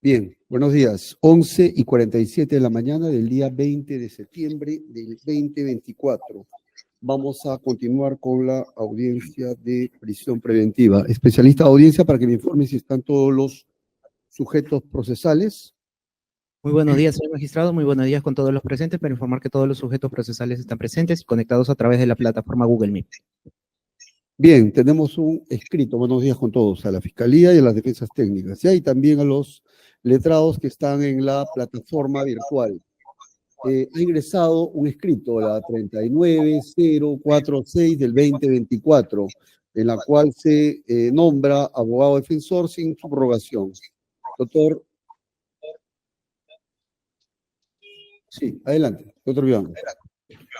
Bien, buenos días. 11:47 de la mañana del día 20 de septiembre del 2024. Vamos a continuar con la audiencia de prisión preventiva. Especialista de audiencia para que me informe si están todos los sujetos procesales. Muy buenos días, señor magistrado. Muy buenos días con todos los presentes para informar que todos los sujetos procesales están presentes y conectados a través de la plataforma Google Meet. Bien, tenemos un escrito, buenos días con todos, a la Fiscalía y a las defensas técnicas, ¿ya? Y también a los letrados que están en la plataforma virtual. Ha ingresado un escrito, la 39046 del 2024, en la cual se nombra abogado defensor sin subrogación. Doctor. Sí, adelante, doctor Vivanco.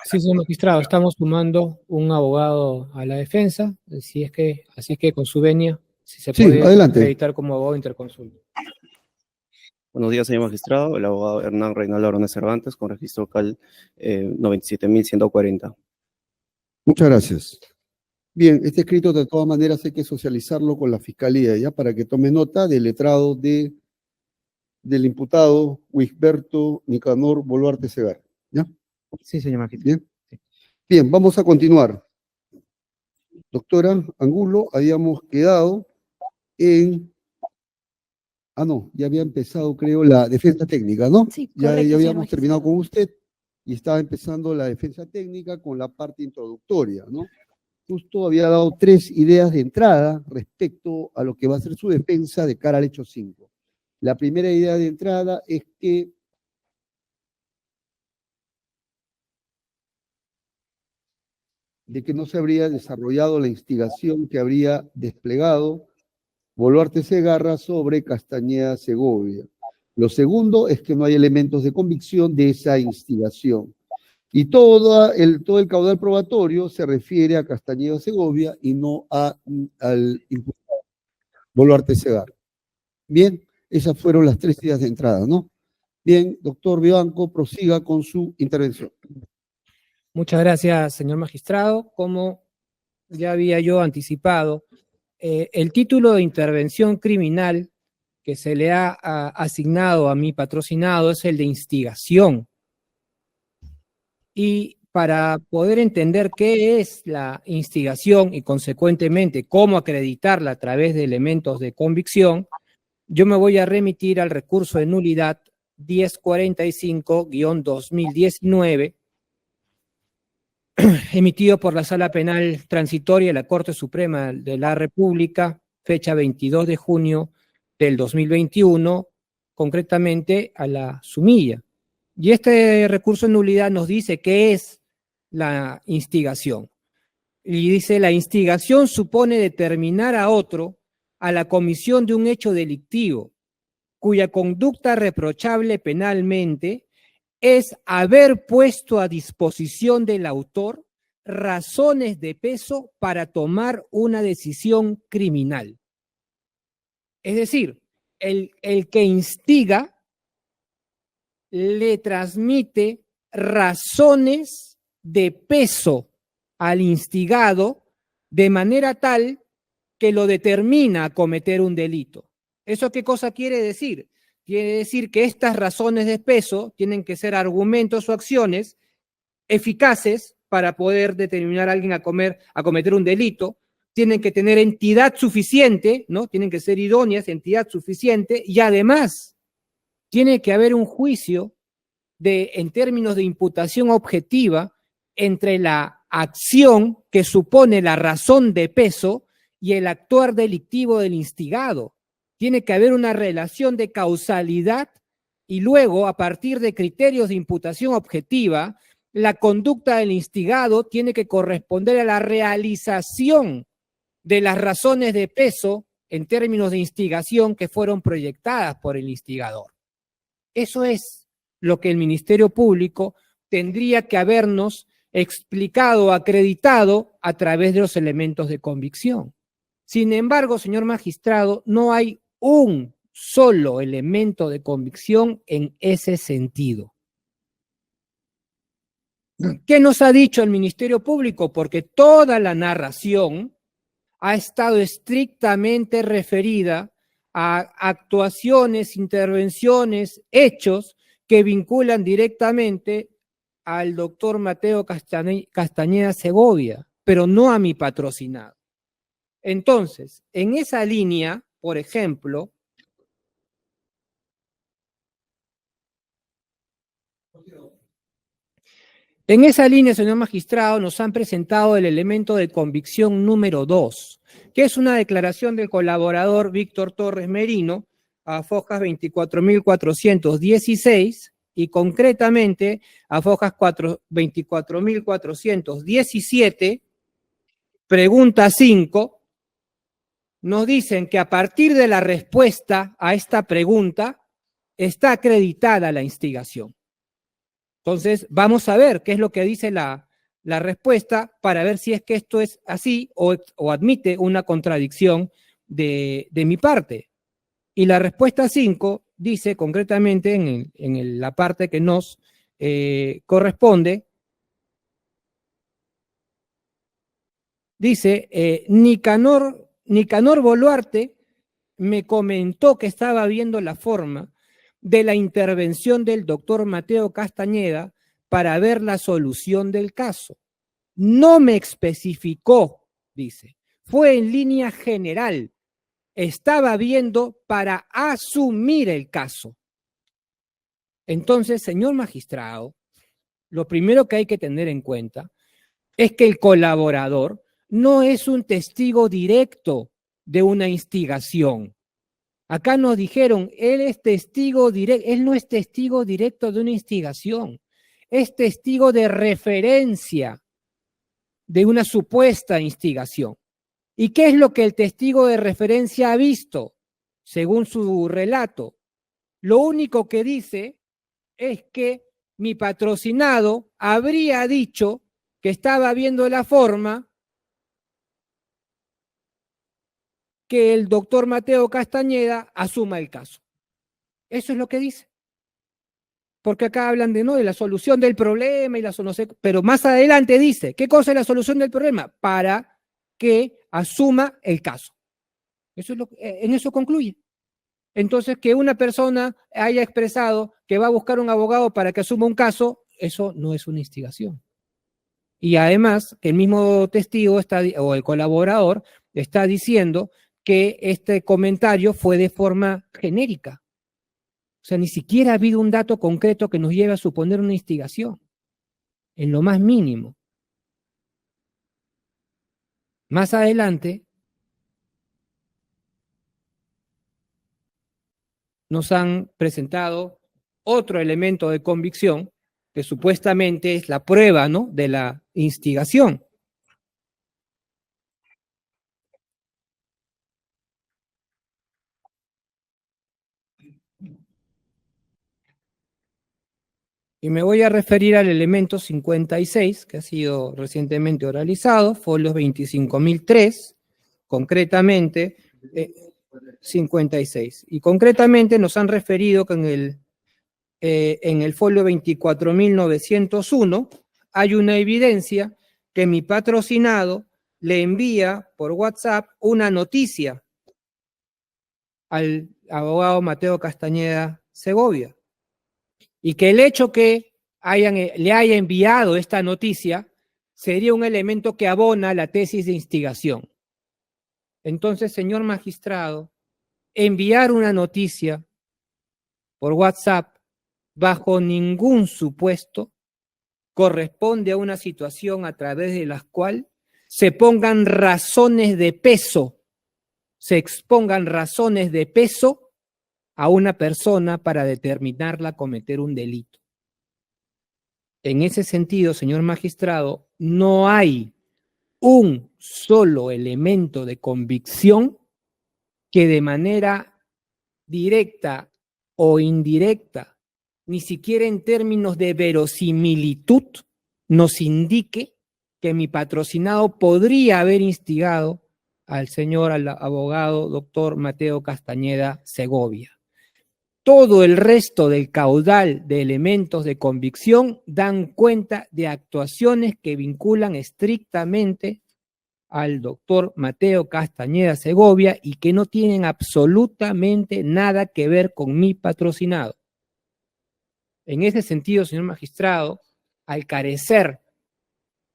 Sí, señor magistrado, estamos sumando un abogado a la defensa, así que con su venia, si se puede acreditar como abogado interconsulta. Buenos días, señor magistrado. El abogado Hernán Reinaldo Arones Cervantes, con registro CAL 97.140. Muchas gracias. Bien, este escrito de todas maneras hay que socializarlo con la Fiscalía, ¿ya? Para que tome nota del letrado del imputado Wisberto Nicanor Boluarte Segarra, ¿ya? Sí, señor magistrado. Bien. Bien, vamos a continuar. Doctora Angulo, habíamos quedado en... no, ya había empezado, creo, la defensa técnica, ¿no? Sí, ya correcto, habíamos terminado con usted y estaba empezando la defensa técnica con la parte introductoria, ¿no? Justo había dado 3 ideas de entrada respecto a lo que va a ser su defensa de cara al hecho 5. La primera idea de entrada es que no se habría desarrollado la instigación que habría desplegado Boluarte Segarra sobre Castañeda Segovia. Lo segundo es que no hay elementos de convicción de esa instigación. Y todo el caudal probatorio se refiere a Castañeda Segovia y no al imputado Boluarte Segarra. Bien, esas fueron las 3 ideas de entrada, ¿no? Bien, doctor Vivanco, prosiga con su intervención. Muchas gracias, señor magistrado. Como ya había yo anticipado, el título de intervención criminal que se le ha asignado a mi patrocinado es el de instigación. Y para poder entender qué es la instigación y consecuentemente cómo acreditarla a través de elementos de convicción, yo me voy a remitir al recurso de nulidad 1045-2019, emitido por la Sala Penal Transitoria de la Corte Suprema de la República, fecha 22 de junio del 2021, concretamente a la Sumilla. Y este recurso de nulidad nos dice qué es la instigación. Y dice, la instigación supone determinar a otro a la comisión de un hecho delictivo, cuya conducta reprochable penalmente es haber puesto a disposición del autor razones de peso para tomar una decisión criminal. Es decir, el que instiga le transmite razones de peso al instigado de manera tal que lo determina a cometer un delito. ¿Eso qué cosa quiere decir? Quiere decir que estas razones de peso tienen que ser argumentos o acciones eficaces para poder determinar a alguien a cometer un delito, tienen que tener entidad suficiente, ¿no? Tienen que ser idóneas, entidad suficiente, y además tiene que haber un juicio en términos de imputación objetiva entre la acción que supone la razón de peso y el actuar delictivo del instigado. Tiene que haber una relación de causalidad y luego, a partir de criterios de imputación objetiva, la conducta del instigado tiene que corresponder a la realización de las razones de peso en términos de instigación que fueron proyectadas por el instigador. Eso es lo que el Ministerio Público tendría que habernos explicado, acreditado a través de los elementos de convicción. Sin embargo, señor magistrado, no hay un solo elemento de convicción en ese sentido. ¿Qué nos ha dicho el Ministerio Público? Porque toda la narración ha estado estrictamente referida a actuaciones, intervenciones, hechos que vinculan directamente al doctor Mateo Castañeda Segovia, pero no a mi patrocinado. Entonces, en esa línea, por ejemplo, en esa línea, señor magistrado, nos han presentado el elemento de convicción número 2, que es una declaración del colaborador Víctor Torres Merino a fojas 24.416 y concretamente a fojas 24.417, pregunta 5, nos dicen que a partir de la respuesta a esta pregunta está acreditada la instigación. Entonces, vamos a ver qué es lo que dice la respuesta para ver si es que esto es así o admite una contradicción de mi parte. Y la respuesta 5 dice concretamente en la parte que nos corresponde, dice, Nicanor Boluarte me comentó que estaba viendo la forma de la intervención del doctor Mateo Castañeda para ver la solución del caso. No me especificó, dice, fue en línea general. Estaba viendo para asumir el caso. Entonces, señor magistrado, lo primero que hay que tener en cuenta es que el colaborador no es un testigo directo de una instigación. Acá nos dijeron, él es testigo directo, él no es testigo directo de una instigación, es testigo de referencia de una supuesta instigación. ¿Y qué es lo que el testigo de referencia ha visto, según su relato? Lo único que dice es que mi patrocinado habría dicho que estaba viendo la forma que el doctor Mateo Castañeda asuma el caso. Eso es lo que dice. Porque acá hablan de la solución del problema y no sé, pero más adelante dice, ¿qué cosa es la solución del problema? Para que asuma el caso. Eso es en eso concluye. Entonces, que una persona haya expresado que va a buscar un abogado para que asuma un caso, eso no es una instigación. Y además, que el mismo testigo o el colaborador está diciendo que este comentario fue de forma genérica. O sea, ni siquiera ha habido un dato concreto que nos lleve a suponer una instigación, en lo más mínimo. Más adelante, nos han presentado otro elemento de convicción, que supuestamente es la prueba, ¿no?, de la instigación. Y me voy a referir al elemento 56, que ha sido recientemente oralizado, folios 25.003, concretamente 56. Y concretamente nos han referido que en el folio 24.901 hay una evidencia que mi patrocinado le envía por WhatsApp una noticia al abogado Mateo Castañeda Segovia. Y que el hecho que le haya enviado esta noticia sería un elemento que abona la tesis de instigación. Entonces, señor magistrado, enviar una noticia por WhatsApp bajo ningún supuesto corresponde a una situación a través de la cual se pongan razones de peso, se expongan razones de peso a una persona para determinarla cometer un delito. En ese sentido, señor magistrado, no hay un solo elemento de convicción que de manera directa o indirecta, ni siquiera en términos de verosimilitud, nos indique que mi patrocinado podría haber instigado al abogado doctor Mateo Castañeda Segovia. Todo el resto del caudal de elementos de convicción dan cuenta de actuaciones que vinculan estrictamente al doctor Mateo Castañeda Segovia y que no tienen absolutamente nada que ver con mi patrocinado. En ese sentido, señor magistrado, al carecer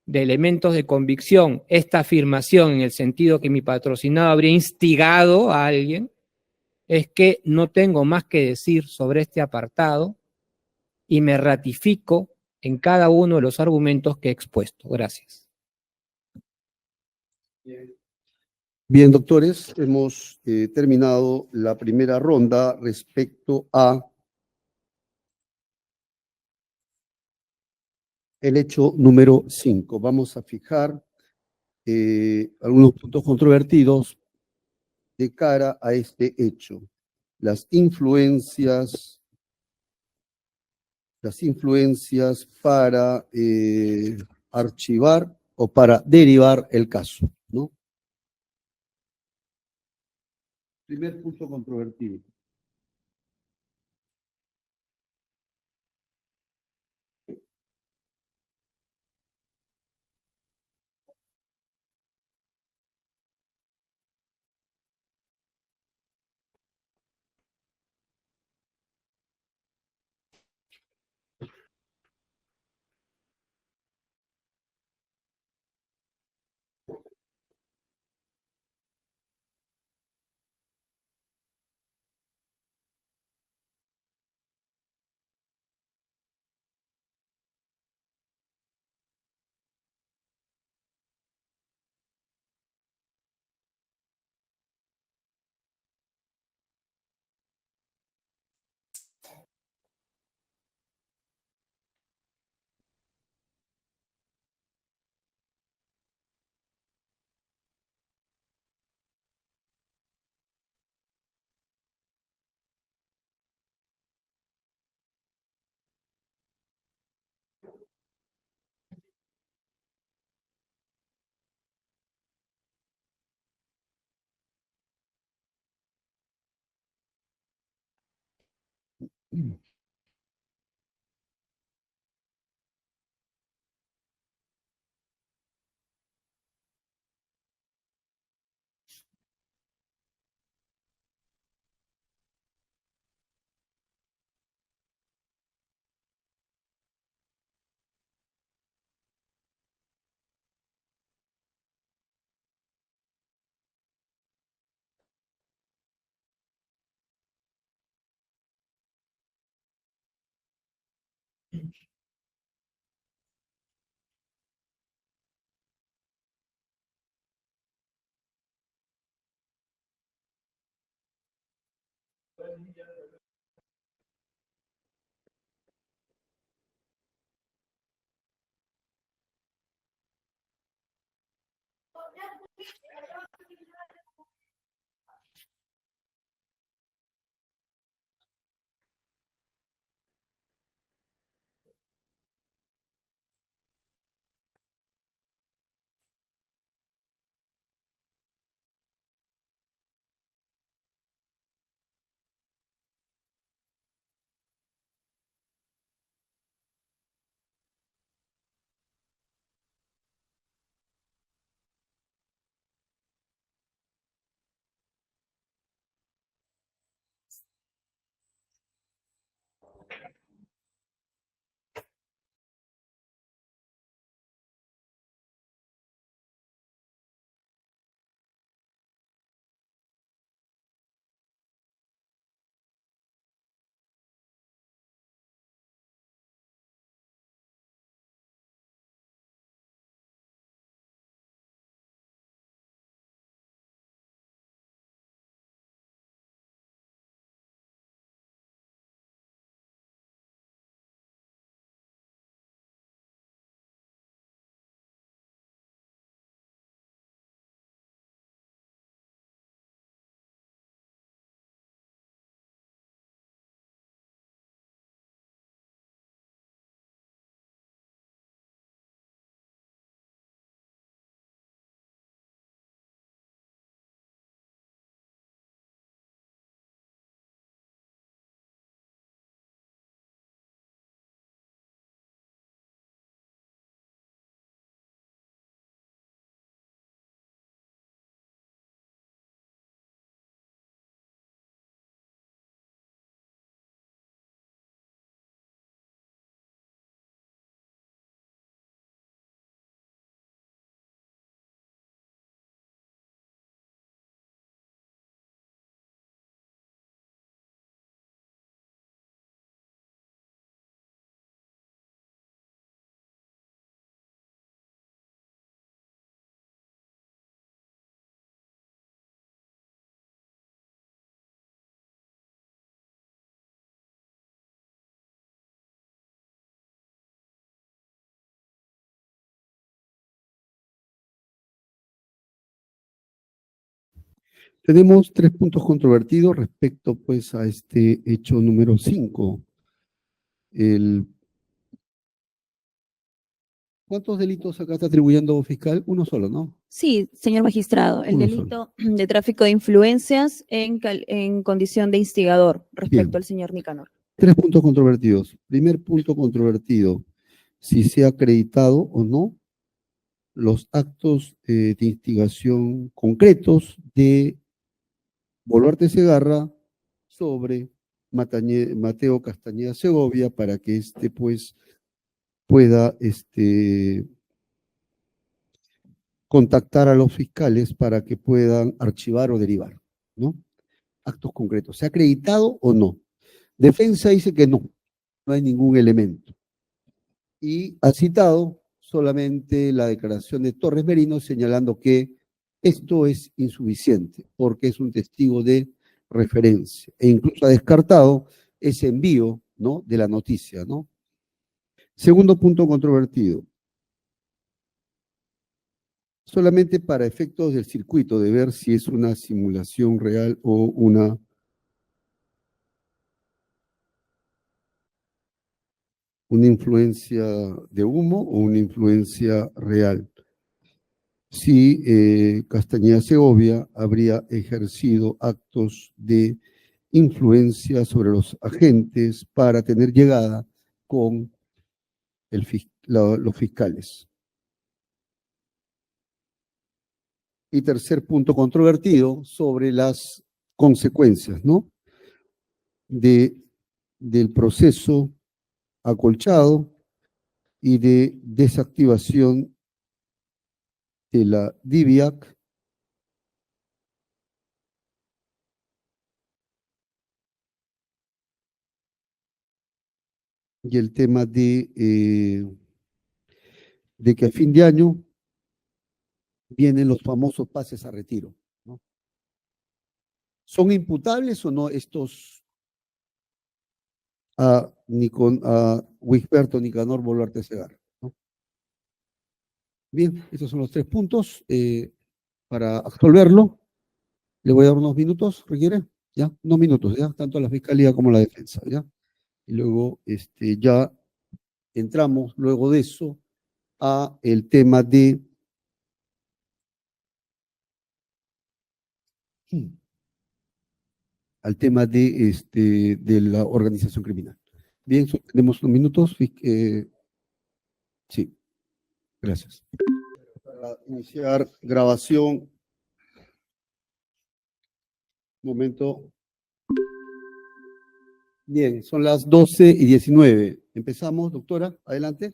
de elementos de convicción esta afirmación en el sentido que mi patrocinado habría instigado a alguien, es que no tengo más que decir sobre este apartado y me ratifico en cada uno de los argumentos que he expuesto. Gracias. Bien, doctores, hemos terminado la primera ronda respecto a el hecho número 5. Vamos a fijar algunos puntos controvertidos de cara a este hecho. Las influencias para archivar o para derivar el caso, ¿no? Primer punto controvertido. Tenemos 3 puntos controvertidos respecto, pues, a este hecho número 5. ¿Cuántos delitos acá está atribuyendo fiscal? Uno solo, ¿no? Sí, señor magistrado, el Uno delito de tráfico de influencias en condición de instigador respecto Bien. al señor Nicanor. 3 puntos controvertidos. Primer punto controvertido, si se ha acreditado o no los actos de instigación concretos de Boluarte Segarra sobre Mateo Castañeda Segovia para que pues, pueda contactar a los fiscales para que puedan archivar o derivar, ¿no? Actos concretos. ¿Se ha acreditado o no? Defensa dice que no hay ningún elemento. Y ha citado solamente la declaración de Torres Merino señalando que esto es insuficiente porque es un testigo de referencia e incluso ha descartado ese envío, ¿no?, de la noticia, ¿no? Segundo punto controvertido. Solamente para efectos del circuito, de ver si es una simulación real o una influencia de humo o una influencia real. Si Castañeda Segovia habría ejercido actos de influencia sobre los agentes para tener llegada con los fiscales. Y tercer punto controvertido sobre las consecuencias, ¿no?, del proceso acolchado y de desactivación de la DIVIAC y el tema de que a fin de año vienen los famosos pases a retiro, ¿no? ¿Son imputables o no estos a Wigberto Nicanor Boluarte Segarra, ¿no? Bien, estos son los 3 puntos. Para absolverlo, le voy a dar unos minutos, ¿requiere? ¿Ya? Unos minutos, ¿ya? Tanto la Fiscalía como la Defensa, ¿ya? Y luego ya entramos, luego de eso, a el tema de la organización criminal. Bien, tenemos unos minutos. Sí, gracias. Para iniciar grabación. Momento. Bien, son las 12:19. Empezamos, doctora, adelante.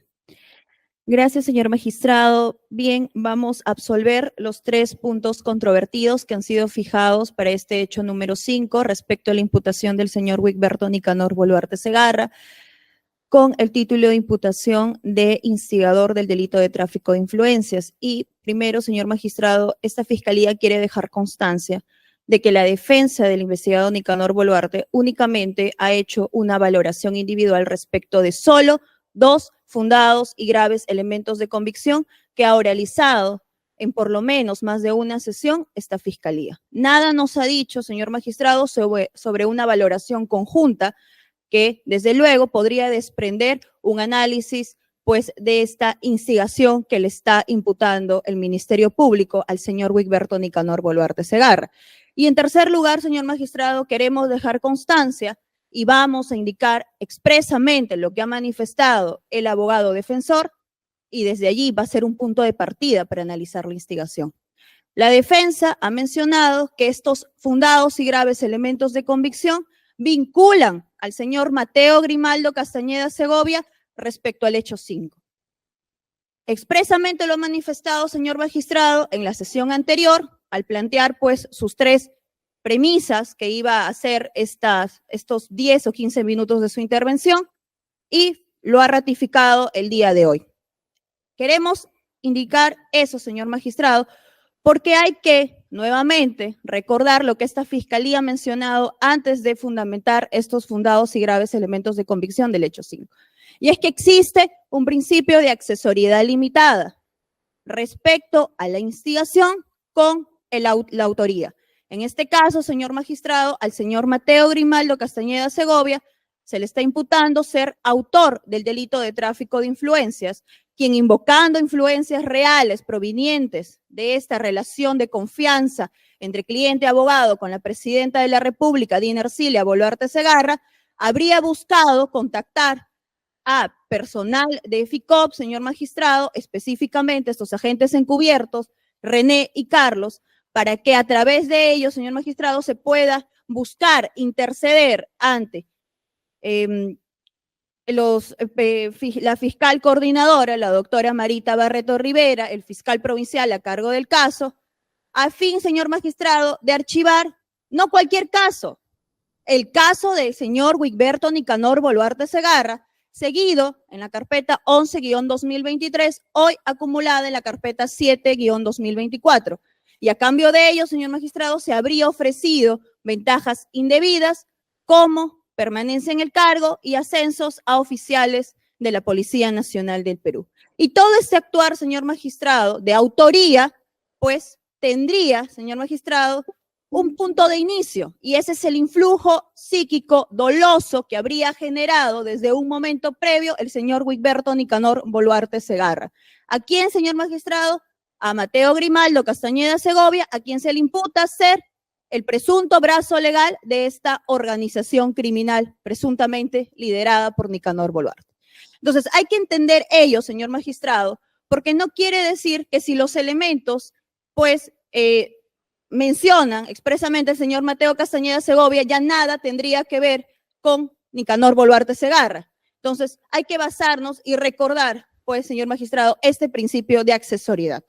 Gracias, señor magistrado. Bien, vamos a absolver los 3 puntos controvertidos que han sido fijados para este hecho número 5 respecto a la imputación del señor Wigberto Nicanor Boluarte Segarra con el título de imputación de instigador del delito de tráfico de influencias. Y primero, señor magistrado, esta fiscalía quiere dejar constancia de que la defensa del investigado Nicanor Boluarte únicamente ha hecho una valoración individual respecto de solo 2 fundados y graves elementos de convicción que ha oralizado en por lo menos más de una sesión esta fiscalía. Nada nos ha dicho, señor magistrado, sobre una valoración conjunta que desde luego podría desprender un análisis pues de esta instigación que le está imputando el Ministerio Público al señor Wigberto Nicanor Boluarte Segarra. Y en tercer lugar, señor magistrado, queremos dejar constancia y vamos a indicar expresamente lo que ha manifestado el abogado defensor y desde allí va a ser un punto de partida para analizar la instigación. La defensa ha mencionado que estos fundados y graves elementos de convicción vinculan al señor Mateo Grimaldo Castañeda Segovia respecto al hecho 5. Expresamente lo ha manifestado, señor magistrado, en la sesión anterior, al plantear pues sus 3 premisas que iba a hacer estos 10 o 15 minutos de su intervención y lo ha ratificado el día de hoy. Queremos indicar eso, señor magistrado, porque hay que nuevamente recordar lo que esta fiscalía ha mencionado antes de fundamentar estos fundados y graves elementos de convicción del hecho 5. Y es que existe un principio de accesoriedad limitada respecto a la instigación con la autoría. En este caso, señor magistrado, al señor Mateo Grimaldo Castañeda Segovia se le está imputando ser autor del delito de tráfico de influencias, quien invocando influencias reales provenientes de esta relación de confianza entre cliente y abogado con la presidenta de la República, Dina Ercilia Boluarte Segarra, habría buscado contactar a personal de FICOP, señor magistrado, específicamente estos agentes encubiertos, René y Carlos, para que a través de ellos, señor magistrado, se pueda buscar interceder ante la fiscal coordinadora, la doctora Marita Barreto Rivera, el fiscal provincial a cargo del caso, a fin, señor magistrado, de archivar no cualquier caso, el caso del señor Wigberto Nicanor Boluarte Segarra, seguido en la carpeta 11-2023, hoy acumulada en la carpeta 7-2024. Y a cambio de ello, señor magistrado, se habría ofrecido ventajas indebidas como permanencia en el cargo y ascensos a oficiales de la Policía Nacional del Perú. Y todo este actuar, señor magistrado, de autoría, pues tendría, señor magistrado, un punto de inicio, y ese es el influjo psíquico doloso que habría generado desde un momento previo el señor Wigberto Nicanor Boluarte Segarra. ¿A quién, señor magistrado? A Mateo Grimaldo Castañeda Segovia, a quien se le imputa ser el presunto brazo legal de esta organización criminal presuntamente liderada por Nicanor Boluarte. Entonces, hay que entender ello, señor magistrado, porque no quiere decir que si los elementos, pues, mencionan expresamente el señor Mateo Castañeda Segovia, ya nada tendría que ver con Nicanor Boluarte Segarra. Entonces, hay que basarnos y recordar, pues, señor magistrado, este principio de accesoriedad.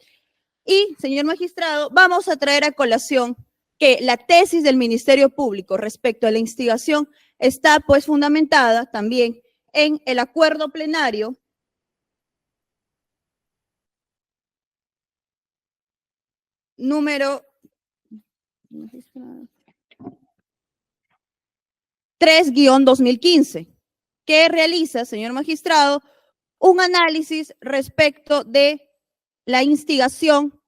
Y, señor magistrado, vamos a traer a colación que la tesis del Ministerio Público respecto a la instigación está, pues, fundamentada también en el acuerdo plenario número 3-2015, que realiza, señor magistrado, un análisis respecto de la instigación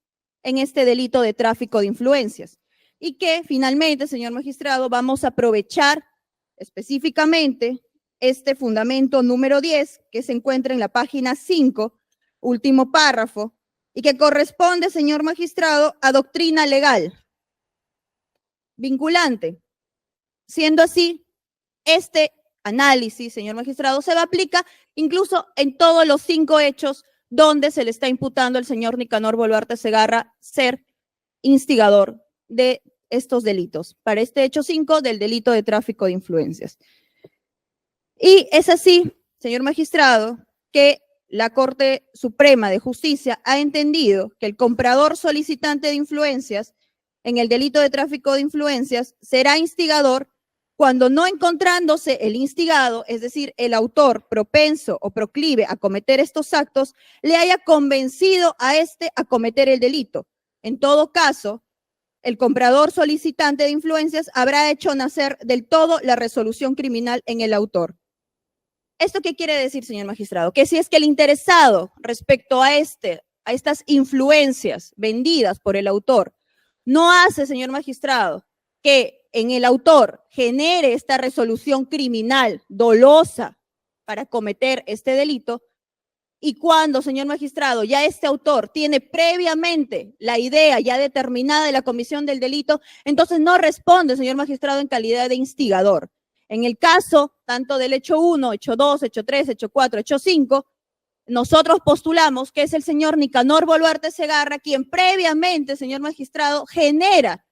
en este delito de tráfico de influencias. Y que finalmente, señor magistrado, vamos a aprovechar específicamente este fundamento número 10, que se encuentra en la página 5, último párrafo, y que corresponde, señor magistrado, a doctrina legal vinculante. Siendo así, este análisis, señor magistrado, se va a aplicar incluso en todos los 5 hechos donde se le está imputando al señor Nicanor Boluarte Segarra ser instigador de estos delitos. Para este hecho 5 del delito de tráfico de influencias. Y es así, señor magistrado, que la Corte Suprema de Justicia ha entendido que el comprador solicitante de influencias en el delito de tráfico de influencias será instigador cuando no encontrándose el instigado, es decir, el autor propenso o proclive a cometer estos actos, le haya convencido a este a cometer el delito. En todo caso, el comprador solicitante de influencias habrá hecho nacer del todo la resolución criminal en el autor. ¿Esto qué quiere decir, señor magistrado? Que si es que el interesado respecto a estas influencias vendidas por el autor no hace, señor magistrado, que en el autor genere esta resolución criminal dolosa para cometer este delito, y cuando, señor magistrado, ya este autor tiene previamente la idea ya determinada de la comisión del delito, entonces no responde, señor magistrado, en calidad de instigador. En el caso tanto del hecho 1, hecho 2, hecho 3, hecho 4, hecho 5, nosotros postulamos que es el señor Nicanor Boluarte Segarra quien previamente, señor magistrado, genera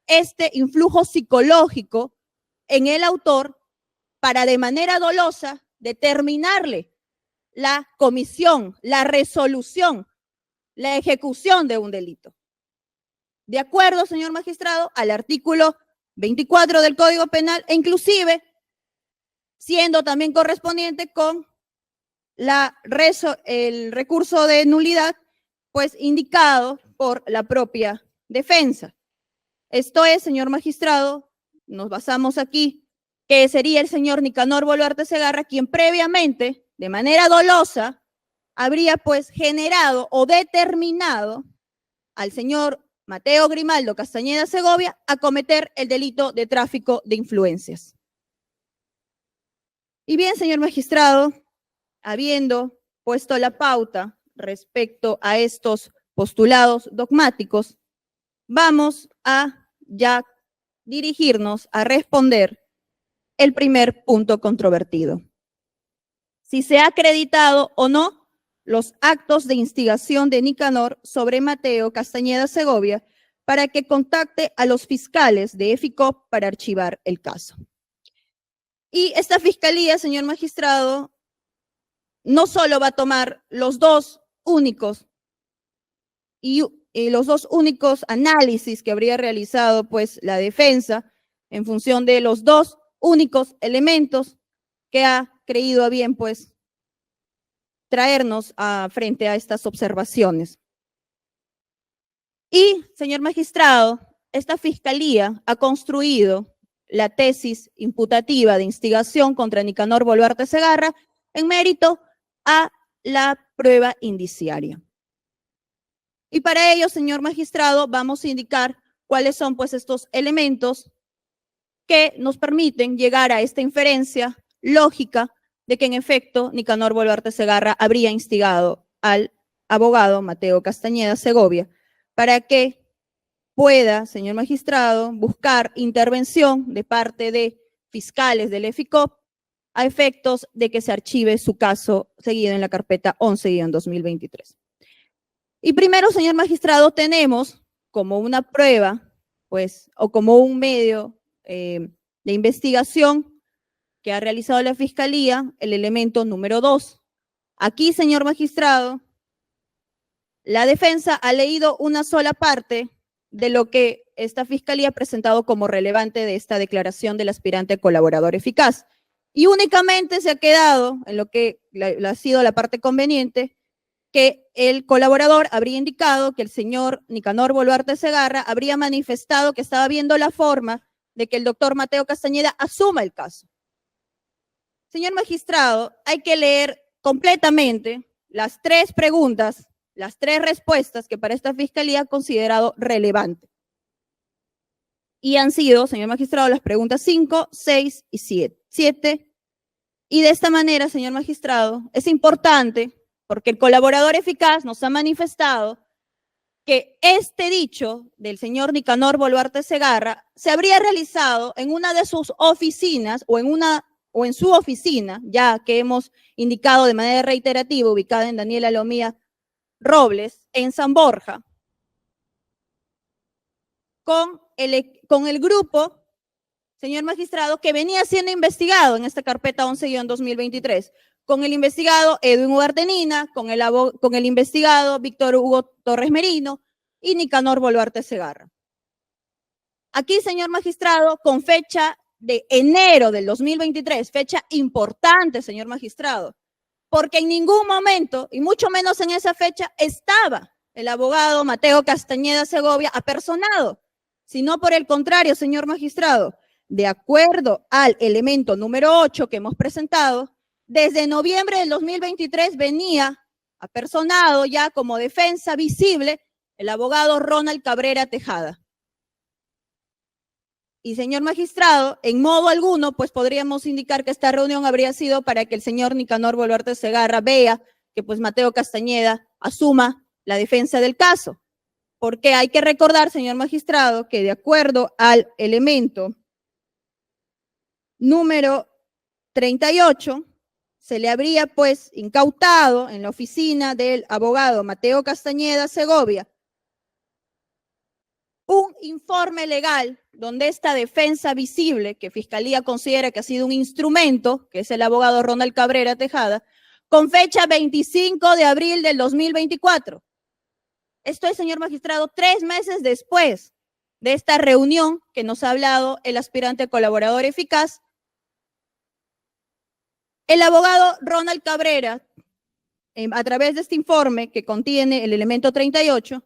este influjo psicológico en el autor para de manera dolosa determinarle la comisión, la resolución, la ejecución de un delito. De acuerdo, señor magistrado, al artículo 24 del Código Penal e inclusive siendo también correspondiente con el recurso de nulidad, pues indicado por la propia defensa. Esto es, señor magistrado, nos basamos aquí, que sería el señor Nicanor Boluarte Segarra quien previamente, de manera dolosa, habría pues generado o determinado al señor Mateo Grimaldo Castañeda Segovia a cometer el delito de tráfico de influencias. Y bien, señor magistrado, habiendo puesto la pauta respecto a estos postulados dogmáticos, vamos a ya dirigirnos a responder el primer punto controvertido. Si se ha acreditado o no los actos de instigación de Nicanor sobre Mateo Castañeda Segovia para que contacte a los fiscales de EFICOP para archivar el caso. Y esta fiscalía, señor magistrado, no solo va a tomar los dos únicos análisis que habría realizado pues la defensa en función de los dos únicos elementos que ha creído a bien pues traernos frente a estas observaciones. Y, señor magistrado, esta fiscalía ha construido la tesis imputativa de instigación contra Nicanor Boluarte Segarra en mérito a la prueba indiciaria. Y para ello, señor magistrado, vamos a indicar cuáles son pues estos elementos que nos permiten llegar a esta inferencia lógica de que en efecto Nicanor Boluarte Segarra habría instigado al abogado Mateo Castañeda Segovia para que pueda, señor magistrado, buscar intervención de parte de fiscales del EFICOP a efectos de que se archive su caso seguido en la carpeta 11-2023. Y primero, señor magistrado, tenemos como una prueba, pues, o como un medio de investigación que ha realizado la Fiscalía, el elemento número 2. Aquí, señor magistrado, la defensa ha leído una sola parte de lo que esta Fiscalía ha presentado como relevante de esta declaración del aspirante colaborador eficaz. Y únicamente se ha quedado en lo que ha sido la parte conveniente, que el colaborador habría indicado que el señor Nicanor Boluarte Segarra habría manifestado que estaba viendo la forma de que el doctor Mateo Castañeda asuma el caso. Señor magistrado, hay que leer completamente las tres preguntas, las tres respuestas que para esta Fiscalía ha considerado relevante. Y han sido, señor magistrado, las preguntas 5, 6 y 7. Y de esta manera, señor magistrado, es importante porque el colaborador eficaz nos ha manifestado que este dicho del señor Nicanor Boluarte Segarra se habría realizado en una de sus oficinas o en su oficina, ya que hemos indicado de manera reiterativa, ubicada en Daniela Lomía Robles, en San Borja, con el grupo, señor magistrado, que venía siendo investigado en esta carpeta 11-2023, con el investigado Edwin Ugartenina, con el investigado Víctor Hugo Torres Merino y Nicanor Boluarte Segarra. Aquí, señor magistrado, con fecha de enero del 2023, fecha importante, señor magistrado, porque en ningún momento, y mucho menos en esa fecha, estaba el abogado Mateo Castañeda Segovia apersonado, sino por el contrario, señor magistrado, de acuerdo al elemento número 8 que hemos presentado, desde noviembre del 2023 venía apersonado ya como defensa visible el abogado Ronald Cabrera Tejada. Y señor magistrado, en modo alguno, pues podríamos indicar que esta reunión habría sido para que el señor Nicanor Boluarte Segarra vea que pues Mateo Castañeda asuma la defensa del caso. Porque hay que recordar, señor magistrado, que de acuerdo al elemento número 38, se le habría pues incautado en la oficina del abogado Mateo Castañeda Segovia un informe legal donde esta defensa visible, que Fiscalía considera que ha sido un instrumento, que es el abogado Ronald Cabrera Tejada, con fecha 25 de abril del 2024. Esto es, señor magistrado, 3 meses después de esta reunión que nos ha hablado el aspirante colaborador eficaz. El abogado Ronald Cabrera, a través de este informe que contiene el elemento 38,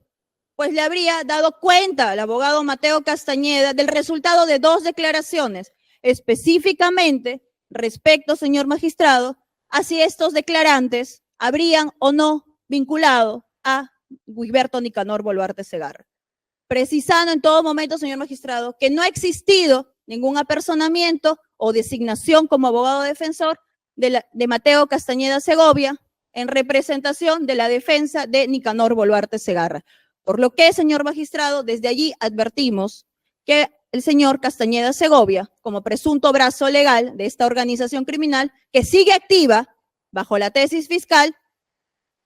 pues le habría dado cuenta al abogado Mateo Castañeda del resultado de 2 declaraciones, específicamente respecto, señor magistrado, a si estos declarantes habrían o no vinculado a Guiberto Nicanor Boluarte Segarra. precisando en todo momento, señor magistrado, que no ha existido ningún apersonamiento o designación como abogado defensor de Mateo Castañeda Segovia en representación de la defensa de Nicanor Boluarte Segarra. Por lo que, señor magistrado, desde allí advertimos que el señor Castañeda Segovia, como presunto brazo legal de esta organización criminal, que sigue activa bajo la tesis fiscal,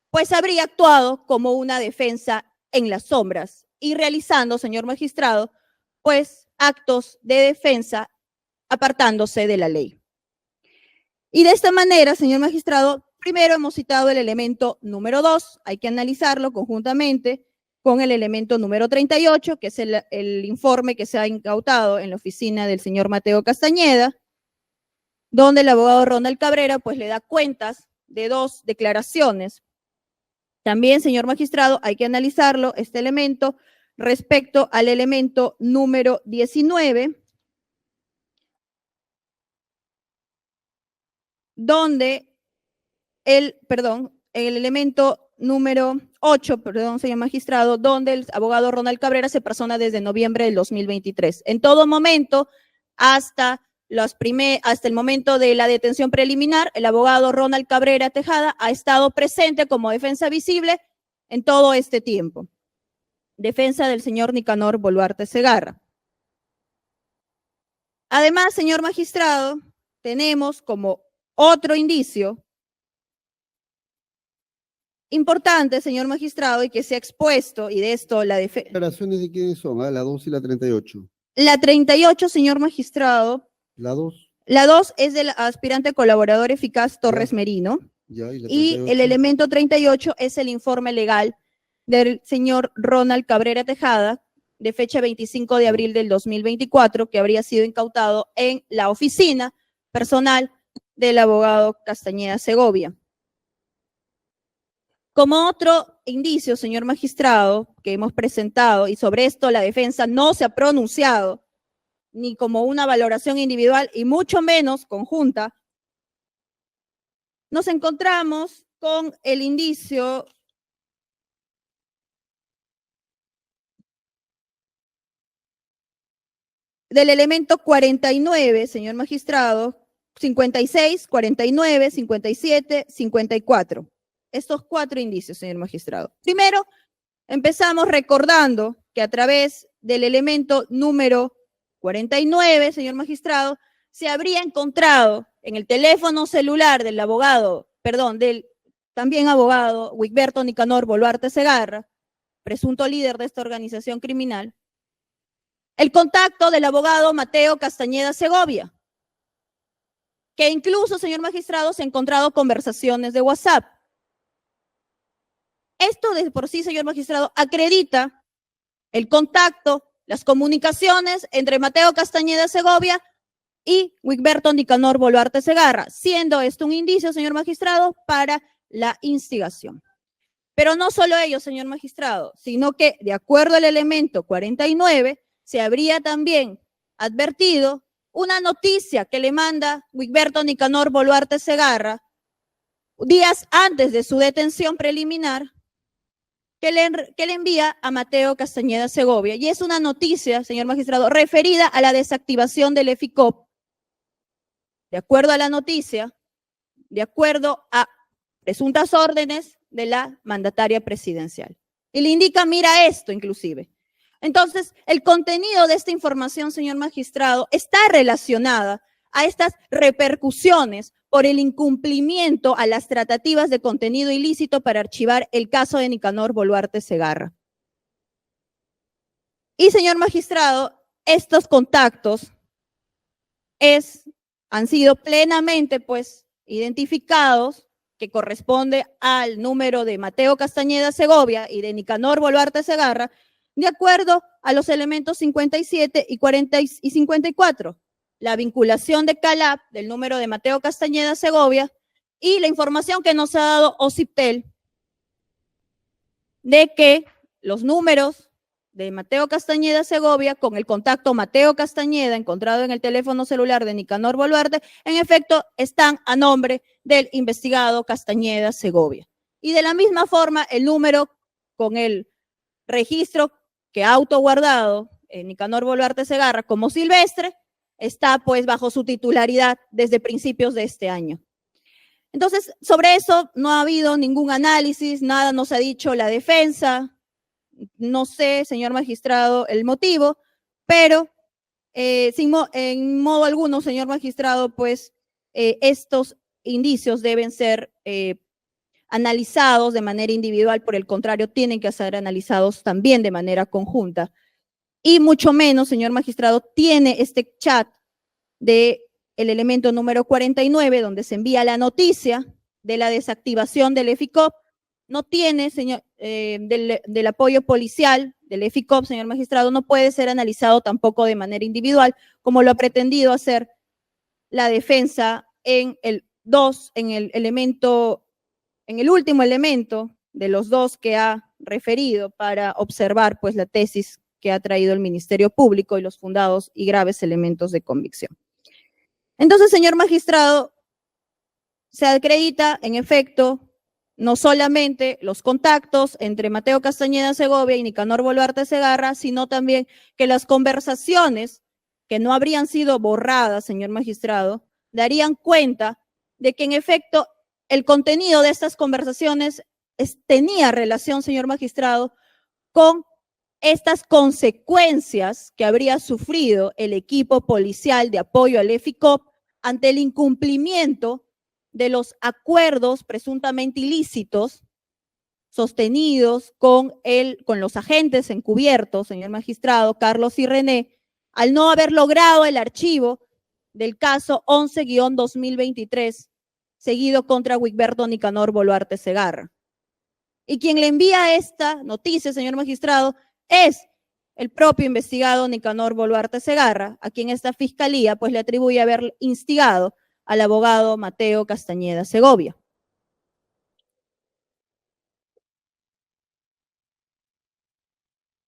pues habría actuado como una defensa en las sombras y realizando, señor magistrado, pues actos de defensa apartándose de la ley. Y de esta manera, señor magistrado, primero hemos citado el elemento número 2, hay que analizarlo conjuntamente con el elemento número 38, que es el informe que se ha incautado en la oficina del señor Mateo Castañeda, donde el abogado Ronald Cabrera pues le da cuentas de 2 declaraciones. También, señor magistrado, hay que analizarlo, este elemento, respecto al elemento número 19, donde el elemento número 8, señor magistrado, donde el abogado Ronald Cabrera se persona desde noviembre del 2023. En todo momento, hasta el momento de la detención preliminar, el abogado Ronald Cabrera Tejada ha estado presente como defensa visible en todo este tiempo. Defensa del señor Nicanor Boluarte Segarra. Además, señor magistrado, tenemos como otro indicio importante, señor magistrado, y que se ha expuesto, y de esto la defensa. ¿Declaraciones de quiénes son? ¿La 2 y la 38? La 38, señor magistrado. ¿La 2? La 2 es del aspirante colaborador eficaz Torres Merino. Ya, y el elemento 38 es el informe legal del señor Ronald Cabrera Tejada, de fecha 25 de abril del 2024, que habría sido incautado en la oficina personal del abogado Castañeda Segovia. Como otro indicio, señor magistrado, que hemos presentado, y sobre esto la defensa no se ha pronunciado, ni como una valoración individual y mucho menos conjunta, nos encontramos con el indicio del elemento 49, señor magistrado, 56, 49, 57, 54. Estos 4 indicios, señor magistrado. Primero, empezamos recordando que a través del elemento número 49, señor magistrado, se habría encontrado en el teléfono celular del abogado, del también abogado Wigberto Nicanor Boluarte Segarra, presunto líder de esta organización criminal, el contacto del abogado Mateo Castañeda Segovia, que incluso, señor magistrado, se han encontrado conversaciones de WhatsApp. Esto de por sí, señor magistrado, acredita el contacto, las comunicaciones entre Mateo Castañeda Segovia y Wigberto Nicanor Boluarte Segarra, siendo esto un indicio, señor magistrado, para la instigación. Pero no solo ello, señor magistrado, sino que, de acuerdo al elemento 49, se habría también advertido una noticia que le manda Wigberto Nicanor Boluarte Segarra días antes de su detención preliminar, que le envía a Mateo Castañeda Segovia. Y es una noticia, señor magistrado, referida a la desactivación del EFICOP. De acuerdo a la noticia, de acuerdo a presuntas órdenes de la mandataria presidencial. Y le indica, mira esto inclusive. Entonces, el contenido de esta información, señor magistrado, está relacionada a estas repercusiones por el incumplimiento a las tratativas de contenido ilícito para archivar el caso de Nicanor Boluarte Segarra. Y, señor magistrado, estos contactos han sido plenamente, identificados, que corresponde al número de Mateo Castañeda Segovia y de Nicanor Boluarte Segarra, de acuerdo a los elementos 57 y 54. La vinculación de CALAP del número de Mateo Castañeda Segovia y la información que nos ha dado OCIPTEL de que los números de Mateo Castañeda Segovia con el contacto Mateo Castañeda encontrado en el teléfono celular de Nicanor Boluarte, en efecto, están a nombre del investigado Castañeda Segovia. Y de la misma forma, el número con el registro que ha autoguardado Nicanor Boluarte Segarra como silvestre está pues bajo su titularidad desde principios de este año. Entonces, sobre eso no ha habido ningún análisis, nada nos ha dicho la defensa, no sé, señor magistrado, el motivo, pero en modo alguno, señor magistrado, pues estos indicios deben ser analizados de manera individual, por el contrario, tienen que ser analizados también de manera conjunta. Y mucho menos, señor magistrado, tiene este chat de el elemento número 49, donde se envía la noticia de la desactivación del EFICOP, no tiene, señor, del apoyo policial del EFICOP, señor magistrado, no puede ser analizado tampoco de manera individual, como lo ha pretendido hacer la defensa en el último elemento de los dos que ha referido para observar pues la tesis que ha traído el Ministerio Público y los fundados y graves elementos de convicción. Entonces, señor magistrado, se acredita, en efecto, no solamente los contactos entre Mateo Castañeda Segovia y Nicanor Boluarte Segarra, sino también que las conversaciones, que no habrían sido borradas, señor magistrado, darían cuenta de que, en efecto, el contenido de estas conversaciones tenía relación, señor magistrado, con estas consecuencias que habría sufrido el equipo policial de apoyo al EFICOP ante el incumplimiento de los acuerdos presuntamente ilícitos sostenidos con los agentes encubiertos, señor magistrado, Carlos y René, al no haber logrado el archivo del caso 11-2023, seguido contra Wigberto Nicanor Boluarte Segarra. Y quien le envía esta noticia, señor magistrado, es el propio investigado Nicanor Boluarte Segarra, a quien esta fiscalía pues le atribuye haber instigado al abogado Mateo Castañeda Segovia.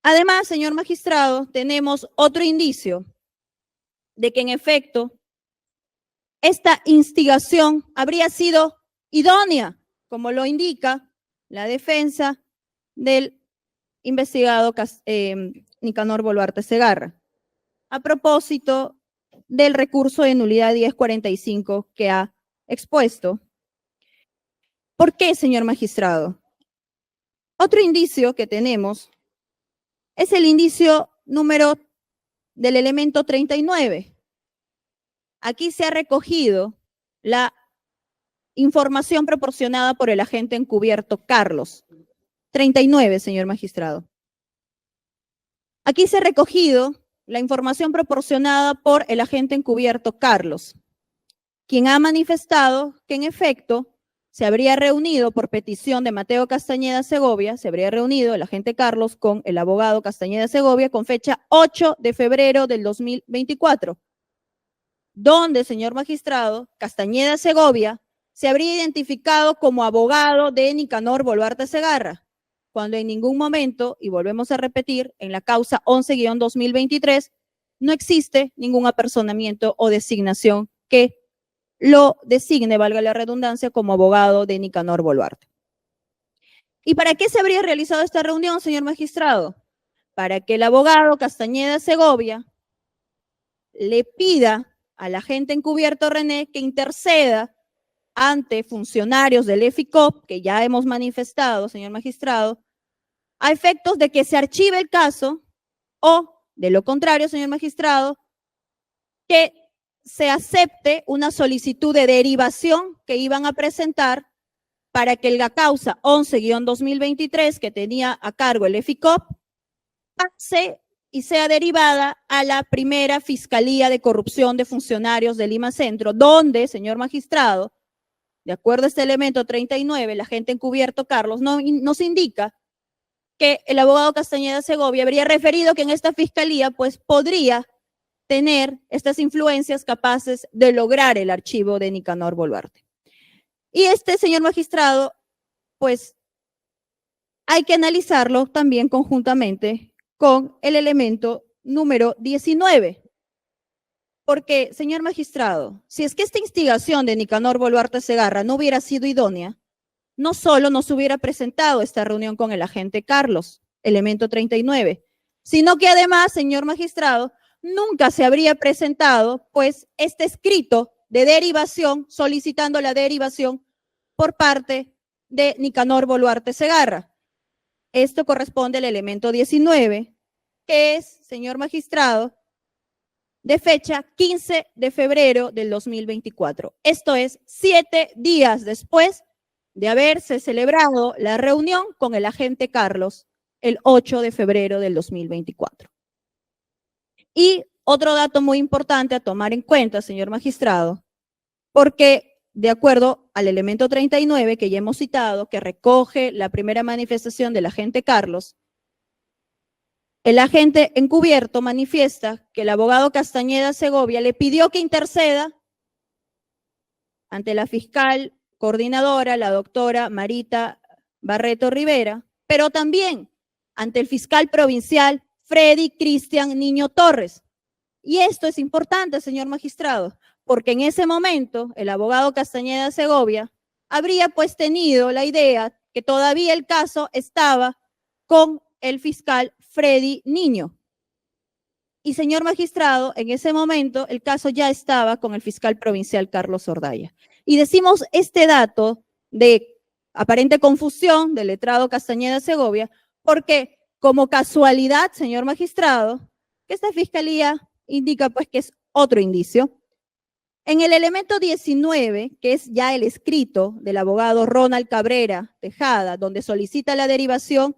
Además, señor magistrado, tenemos otro indicio de que en efecto esta instigación habría sido idónea, como lo indica la defensa del investigado Nicanor Boluarte Segarra, a propósito del recurso de nulidad 1045 que ha expuesto. ¿Por qué, señor magistrado? Otro indicio que tenemos es el indicio número del elemento 39. Aquí se ha recogido la información proporcionada por el agente encubierto Carlos. 39, señor magistrado. Aquí se ha recogido la información proporcionada por el agente encubierto Carlos, quien ha manifestado que en efecto se habría reunido por petición de Mateo Castañeda Segovia, se habría reunido el agente Carlos con el abogado Castañeda Segovia con fecha 8 de febrero del 2024, donde, señor magistrado, Castañeda Segovia se habría identificado como abogado de Nicanor Boluarte Segarra, cuando en ningún momento, y volvemos a repetir, en la causa 11-2023, no existe ningún apersonamiento o designación que lo designe, valga la redundancia, como abogado de Nicanor Boluarte. ¿Y para qué se habría realizado esta reunión, señor magistrado? Para que el abogado Castañeda Segovia le pida al agente encubierto René que interceda ante funcionarios del EFICOP, que ya hemos manifestado, señor magistrado, a efectos de que se archive el caso o, de lo contrario, señor magistrado, que se acepte una solicitud de derivación que iban a presentar para que la causa 11-2023 que tenía a cargo el EFICOP pase y sea derivada a la primera Fiscalía de Corrupción de Funcionarios de Lima Centro, donde, señor magistrado, de acuerdo a este elemento 39, el agente encubierto Carlos nos indica que el abogado Castañeda Segovia habría referido que en esta fiscalía pues podría tener estas influencias capaces de lograr el archivo de Nicanor Boluarte. Y señor magistrado, pues hay que analizarlo también conjuntamente con el elemento número 19. Porque, señor magistrado, si es que esta instigación de Nicanor Boluarte Segarra no hubiera sido idónea, no solo nos hubiera presentado esta reunión con el agente Carlos, elemento 39, sino que además, señor magistrado, nunca se habría presentado, pues, este escrito de derivación, solicitando la derivación por parte de Nicanor Boluarte Segarra. Esto corresponde al elemento 19, que es, señor magistrado, de fecha 15 de febrero del 2024. Esto es 7 días después de haberse celebrado la reunión con el agente Carlos el 8 de febrero del 2024. Y otro dato muy importante a tomar en cuenta, señor magistrado, porque de acuerdo al elemento 39 que ya hemos citado, que recoge la primera manifestación del agente Carlos, el agente encubierto manifiesta que el abogado Castañeda Segovia le pidió que interceda ante la fiscal coordinadora, la doctora Marita Barreto Rivera, pero también ante el fiscal provincial Freddy Cristian Niño Torres. Y esto es importante, señor magistrado, porque en ese momento el abogado Castañeda Segovia habría pues tenido la idea que todavía el caso estaba con el fiscal Freddy Niño. Y señor magistrado, en ese momento el caso ya estaba con el fiscal provincial Carlos Ordaya. Y decimos este dato de aparente confusión del letrado Castañeda Segovia, porque como casualidad, señor magistrado, que esta fiscalía indica pues que es otro indicio. En el elemento 19, que es ya el escrito del abogado Ronald Cabrera Tejada, donde solicita la derivación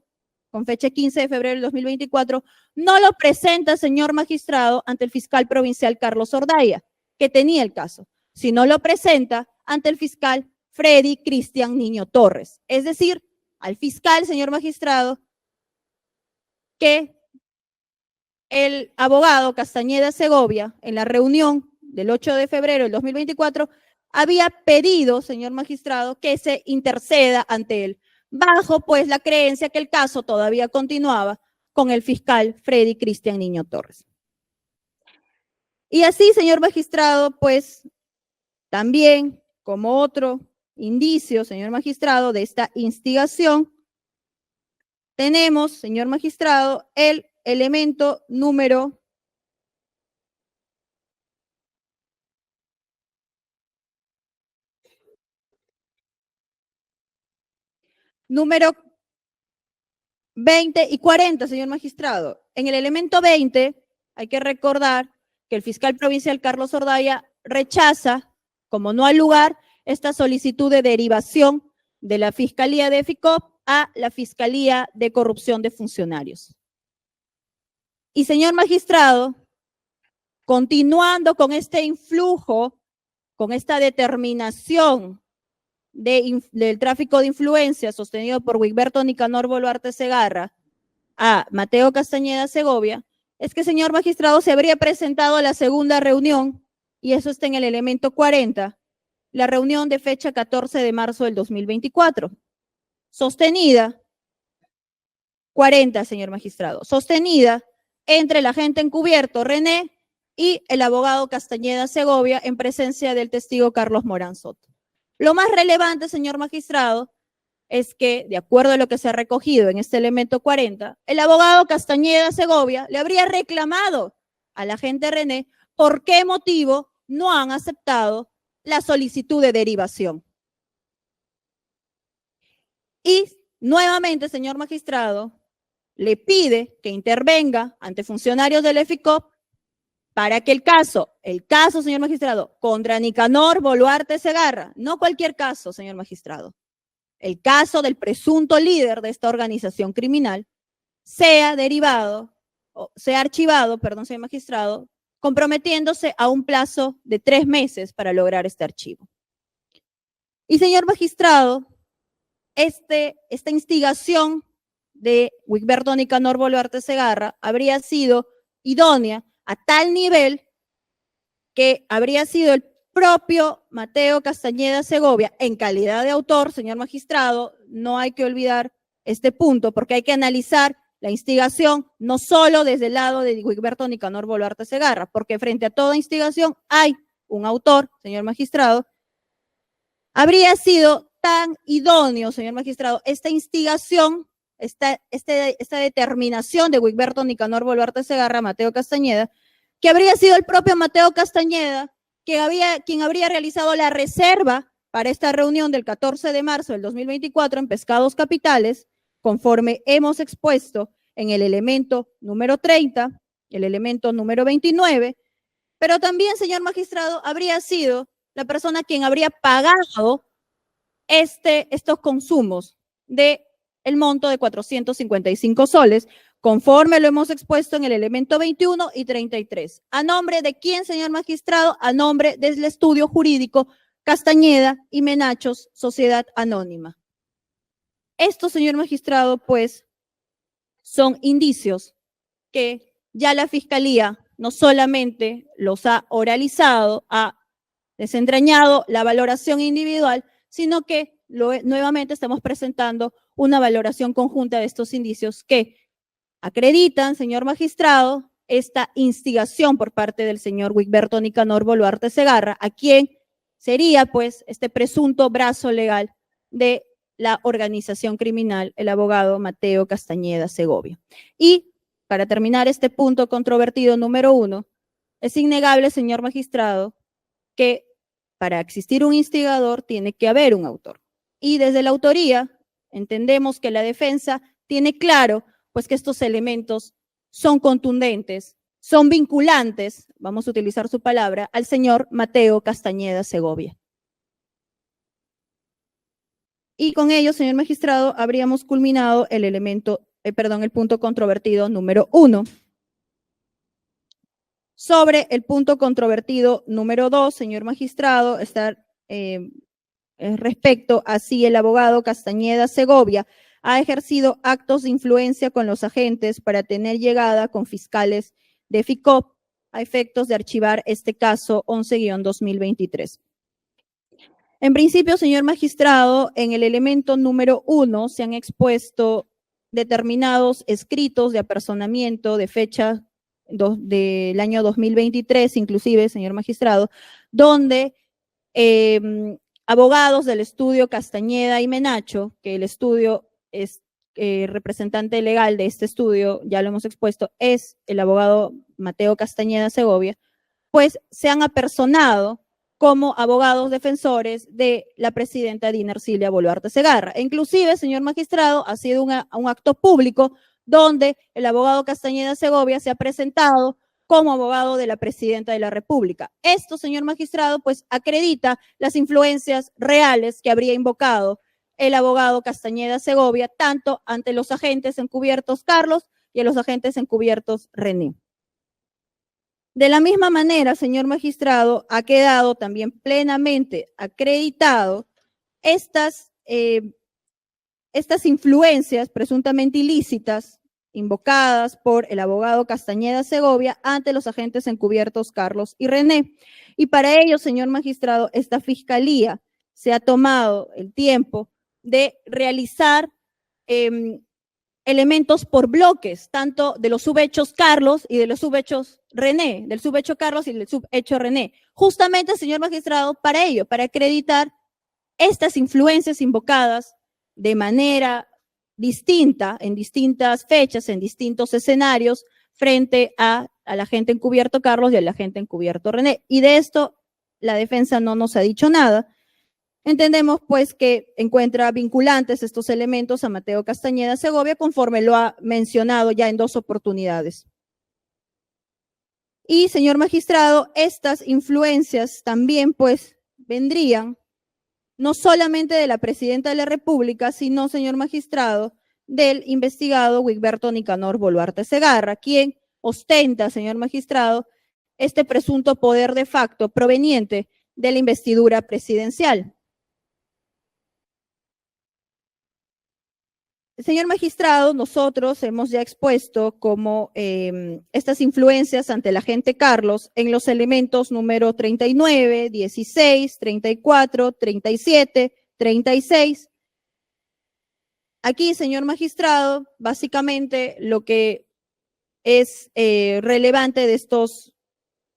con fecha 15 de febrero del 2024, no lo presenta, señor magistrado, ante el fiscal provincial Carlos Ordaya, que tenía el caso, sino lo presenta ante el fiscal Freddy Cristian Niño Torres. Es decir, al fiscal, señor magistrado, que el abogado Castañeda Segovia, en la reunión del 8 de febrero del 2024, había pedido, señor magistrado, que se interceda ante él, bajo pues la creencia que el caso todavía continuaba con el fiscal Freddy Cristian Niño Torres. Y así, señor magistrado, pues también como otro indicio, señor magistrado, de esta instigación, tenemos, señor magistrado, el elemento número 20 y 40, señor magistrado. En el elemento 20 hay que recordar que el fiscal provincial Carlos Ordaya rechaza, como no hay lugar, esta solicitud de derivación de la Fiscalía de FICOP a la Fiscalía de Corrupción de Funcionarios. Y señor magistrado, continuando con este influjo, con esta determinación del tráfico de influencia sostenido por Wigberto Nicanor Boluarte Segarra a Mateo Castañeda Segovia, es que, señor magistrado, se habría presentado a la segunda reunión, y eso está en el elemento 40, la reunión de fecha 14 de marzo del 2024, sostenida, 40, señor magistrado, sostenida entre el agente encubierto René y el abogado Castañeda Segovia en presencia del testigo Carlos Morán Soto. Lo más relevante, señor magistrado, es que, de acuerdo a lo que se ha recogido en este elemento 40, el abogado Castañeda Segovia le habría reclamado al agente René por qué motivo no han aceptado la solicitud de derivación. Y nuevamente, señor magistrado, le pide que intervenga ante funcionarios del EFICOP para que el caso, señor magistrado, contra Nicanor Boluarte Segarra, no cualquier caso, señor magistrado, el caso del presunto líder de esta organización criminal, sea archivado, señor magistrado, comprometiéndose a un plazo de 3 meses para lograr este archivo. Y señor magistrado, esta instigación de Wigberto Nicanor Boluarte Segarra habría sido idónea a tal nivel que habría sido el propio Mateo Castañeda Segovia, en calidad de autor, señor magistrado, no hay que olvidar este punto, porque hay que analizar la instigación no solo desde el lado de Wigberto Nicanor Boluarte Segarra, porque frente a toda instigación hay un autor, señor magistrado. Habría sido tan idóneo, señor magistrado, esta instigación, esta determinación de Wigberto Nicanor Boluarte Segarra, Mateo Castañeda, que habría sido el propio Mateo Castañeda quien habría realizado la reserva para esta reunión del 14 de marzo del 2024 en Pescados Capitales, conforme hemos expuesto en el elemento número 30, el elemento número 29, pero también, señor magistrado, habría sido la persona quien habría pagado estos consumos de el monto de 455 soles, conforme lo hemos expuesto en el elemento 21 y 33. ¿A nombre de quién, señor magistrado? A nombre del estudio jurídico Castañeda y Menachos, Sociedad Anónima. Estos, señor magistrado, pues, son indicios que ya la Fiscalía no solamente los ha oralizado, ha desentrañado la valoración individual, sino que nuevamente estamos presentando una valoración conjunta de estos indicios que acreditan, señor magistrado, esta instigación por parte del señor Wigberto Nicanor Boluarte Segarra, a quien sería, pues, este presunto brazo legal de la organización criminal, el abogado Mateo Castañeda Segovia. Y para terminar este punto controvertido número 1, es innegable, señor magistrado, que para existir un instigador tiene que haber un autor. Y desde la autoría entendemos que la defensa tiene claro pues que estos elementos son contundentes, son vinculantes, vamos a utilizar su palabra, al señor Mateo Castañeda Segovia. Y con ello, señor magistrado, habríamos culminado el punto controvertido número 1. Sobre el punto controvertido número 2, señor magistrado, está respecto a si el abogado Castañeda Segovia ha ejercido actos de influencia con los agentes para tener llegada con fiscales de FICOP a efectos de archivar este caso 11-2023. En principio, señor magistrado, en el elemento número 1 se han expuesto determinados escritos de apersonamiento de fecha del año 2023, inclusive, señor magistrado, donde abogados del estudio Castañeda y Menacho, que el estudio es representante legal de este estudio, ya lo hemos expuesto, es el abogado Mateo Castañeda Segovia, pues se han apersonado como abogados defensores de la presidenta Dina Ercilia Boluarte Segarra. E inclusive, señor magistrado, ha sido un acto público donde el abogado Castañeda Segovia se ha presentado como abogado de la presidenta de la República. Esto, señor magistrado, pues acredita las influencias reales que habría invocado el abogado Castañeda Segovia, tanto ante los agentes encubiertos Carlos y a los agentes encubiertos René. De la misma manera, señor magistrado, ha quedado también plenamente acreditado estas influencias presuntamente ilícitas invocadas por el abogado Castañeda Segovia ante los agentes encubiertos Carlos y René. Y para ello, señor magistrado, esta fiscalía se ha tomado el tiempo de realizar elementos por bloques, tanto de los subhechos Carlos y de los subhechos René, del subhecho Carlos y del subhecho René. Justamente, señor magistrado, para ello, para acreditar estas influencias invocadas de manera distinta, en distintas fechas, en distintos escenarios, frente al agente encubierto Carlos y al agente encubierto René. Y de esto la defensa no nos ha dicho nada. Entendemos, pues, que encuentra vinculantes estos elementos a Mateo Castañeda Segovia, conforme lo ha mencionado ya en 2 oportunidades. Y, señor magistrado, estas influencias también, pues, vendrían no solamente de la presidenta de la República, sino, señor magistrado, del investigado Wigberto Nicanor Boluarte Segarra, quien ostenta, señor magistrado, este presunto poder de facto proveniente de la investidura presidencial. Señor magistrado, nosotros hemos ya expuesto como estas influencias ante el agente Carlos en los elementos número 39, 16, 34, 37, 36. Aquí, señor magistrado, básicamente lo que es relevante de estos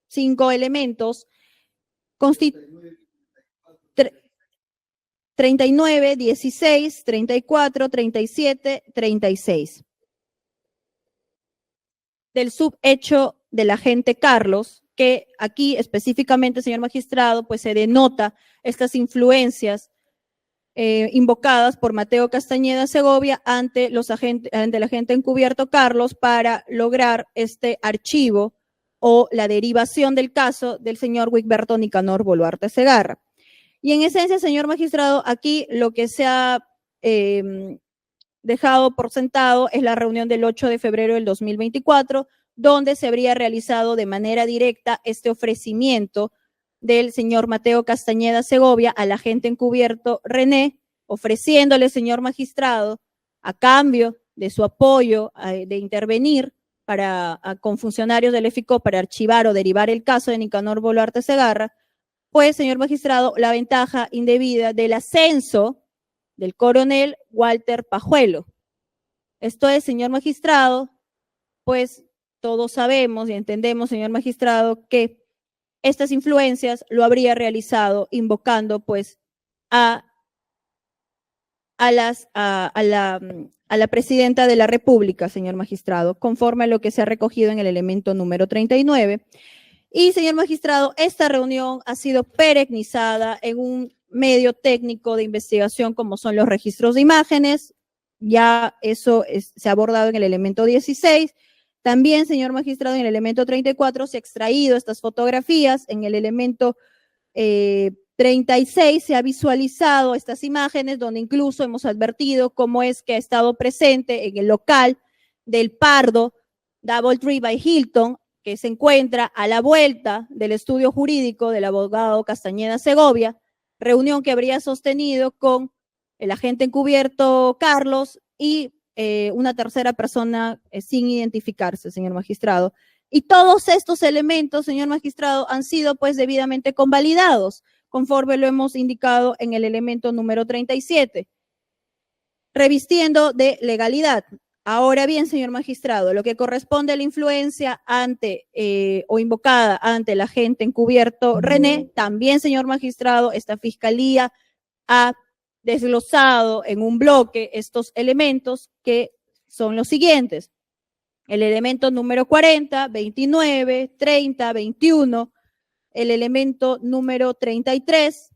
5 elementos 39, 16, 34, 37, 36. Del subhecho del agente Carlos, que aquí específicamente, señor magistrado, pues se denota estas influencias invocadas por Mateo Castañeda Segovia ante el agente encubierto Carlos para lograr este archivo o la derivación del caso del señor Wigberto Nicanor Boluarte Segarra. Y en esencia, señor magistrado, aquí lo que se ha dejado por sentado es la reunión del 8 de febrero del 2024, donde se habría realizado de manera directa este ofrecimiento del señor Mateo Castañeda Segovia al agente encubierto René, ofreciéndole, señor magistrado, a cambio de su apoyo de intervenir con funcionarios del EFICO para archivar o derivar el caso de Nicanor Boluarte Segarra, pues, señor magistrado, la ventaja indebida del ascenso del coronel Walter Pajuelo. Esto es, señor magistrado, pues todos sabemos y entendemos, señor magistrado, que estas influencias lo habría realizado invocando pues a la presidenta de la República, señor magistrado, conforme a lo que se ha recogido en el elemento número 39. Y, señor magistrado, esta reunión ha sido perenizada en un medio técnico de investigación como son los registros de imágenes. Ya eso se ha abordado en el elemento 16. También, señor magistrado, en el elemento 34 se ha extraído estas fotografías. En el elemento 36 se ha visualizado estas imágenes donde incluso hemos advertido cómo es que ha estado presente en el local del Pardo Double Tree by Hilton, que se encuentra a la vuelta del estudio jurídico del abogado Castañeda Segovia, reunión que habría sostenido con el agente encubierto Carlos y una tercera persona sin identificarse, señor magistrado. Y todos estos elementos, señor magistrado, han sido pues debidamente convalidados, conforme lo hemos indicado en el elemento número 37, revistiendo de legalidad. Ahora bien, señor magistrado, lo que corresponde a la influencia ante o invocada ante el agente encubierto René, también, señor magistrado, esta fiscalía ha desglosado en un bloque estos elementos que son los siguientes. El elemento número 40, 29, 30, 21, el elemento número 33.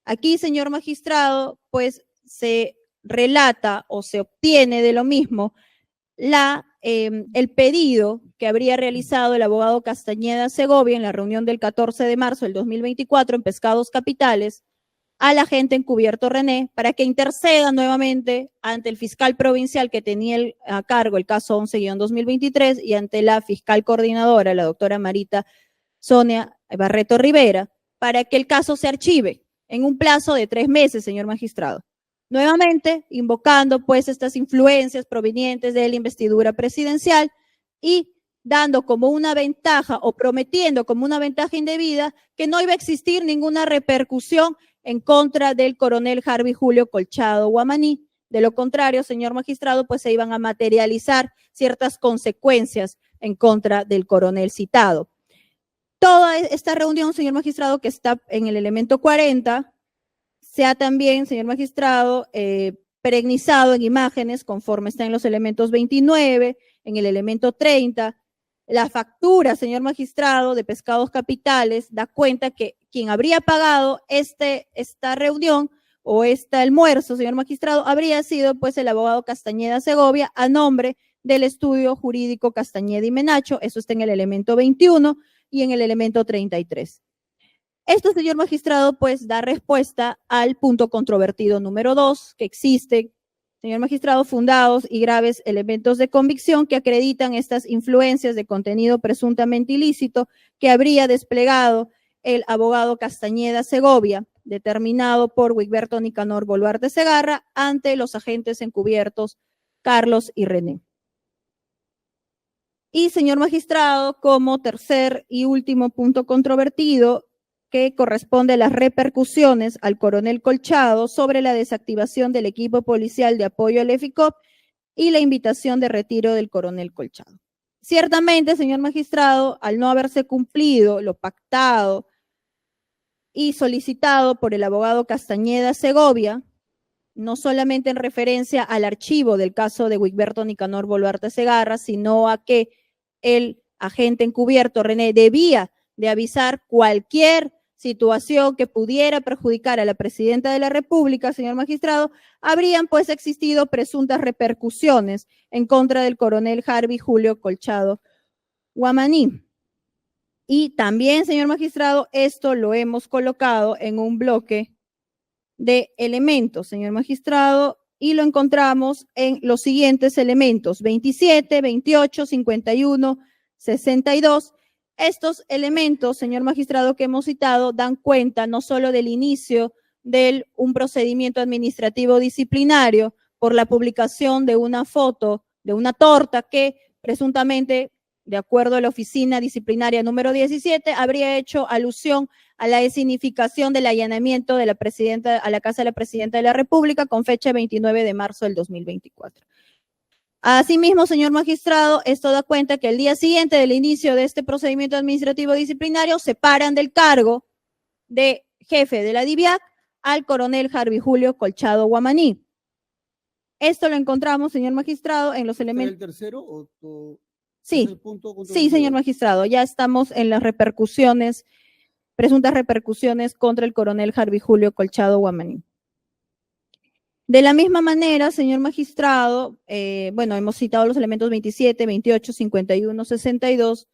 Aquí, señor magistrado, pues se relata o se obtiene de lo mismo el pedido que habría realizado el abogado Castañeda Segovia en la reunión del 14 de marzo del 2024 en Pescados Capitales al agente encubierto René para que interceda nuevamente ante el fiscal provincial que tenía a cargo el caso 11-2023 y ante la fiscal coordinadora, la doctora Marita Sonia Barreto Rivera, para que el caso se archive en un plazo de 3 meses, señor magistrado. Nuevamente, invocando pues estas influencias provenientes de la investidura presidencial y dando como una ventaja o prometiendo como una ventaja indebida que no iba a existir ninguna repercusión en contra del coronel Harvey Julio Colchado Guamaní. De lo contrario, señor magistrado, pues se iban a materializar ciertas consecuencias en contra del coronel citado. Toda esta reunión, señor magistrado, que está en el elemento 40, se ha también, señor magistrado, perenizado en imágenes conforme está en los elementos 29, en el elemento 30. La factura, señor magistrado, de Pescados Capitales da cuenta que quien habría pagado esta reunión o este almuerzo, señor magistrado, habría sido pues el abogado Castañeda Segovia a nombre del estudio jurídico Castañeda y Menacho. Eso está en el elemento 21 y en el elemento 33. Esto, señor magistrado, pues da respuesta al punto controvertido número 2, que existe, señor magistrado, fundados y graves elementos de convicción que acreditan estas influencias de contenido presuntamente ilícito que habría desplegado el abogado Castañeda Segovia, determinado por Wigberto Nicanor Boluarte Segarra, ante los agentes encubiertos Carlos y René. Y, señor magistrado, como tercer y último punto controvertido, que corresponde a las repercusiones al coronel Colchado sobre la desactivación del equipo policial de apoyo al EFICOP y la invitación de retiro del coronel Colchado. Ciertamente, señor magistrado, al no haberse cumplido lo pactado y solicitado por el abogado Castañeda Segovia, no solamente en referencia al archivo del caso de Wigberto Nicanor Boluarte Segarra, sino a que el agente encubierto René debía de avisar cualquier situación que pudiera perjudicar a la presidenta de la República, señor magistrado, habrían pues existido presuntas repercusiones en contra del coronel Harvey Julio Colchado Guamaní. Y también, señor magistrado, esto lo hemos colocado en un bloque de elementos, señor magistrado, y lo encontramos en los siguientes elementos: 27, 28, 51, 62. Estos elementos, señor magistrado, que hemos citado, dan cuenta no solo del inicio de un procedimiento administrativo disciplinario por la publicación de una foto de una torta que presuntamente, de acuerdo a la oficina disciplinaria número 17, habría hecho alusión a la escenificación del allanamiento de la presidenta, a la casa de la presidenta de la República con fecha 29 de marzo del 2024. Asimismo, señor magistrado, esto da cuenta que el día siguiente del inicio de este procedimiento administrativo disciplinario separan del cargo de jefe de la DIVIAC al coronel Harvey Julio Colchado Guamaní. Esto lo encontramos, señor magistrado, en los elementos. ¿El tercero o sí, sí, señor magistrado, ya estamos en las repercusiones, presuntas repercusiones contra el coronel Harvey Julio Colchado Guamaní. De la misma manera, señor magistrado, bueno, hemos citado los elementos 27, 28, 51, 62,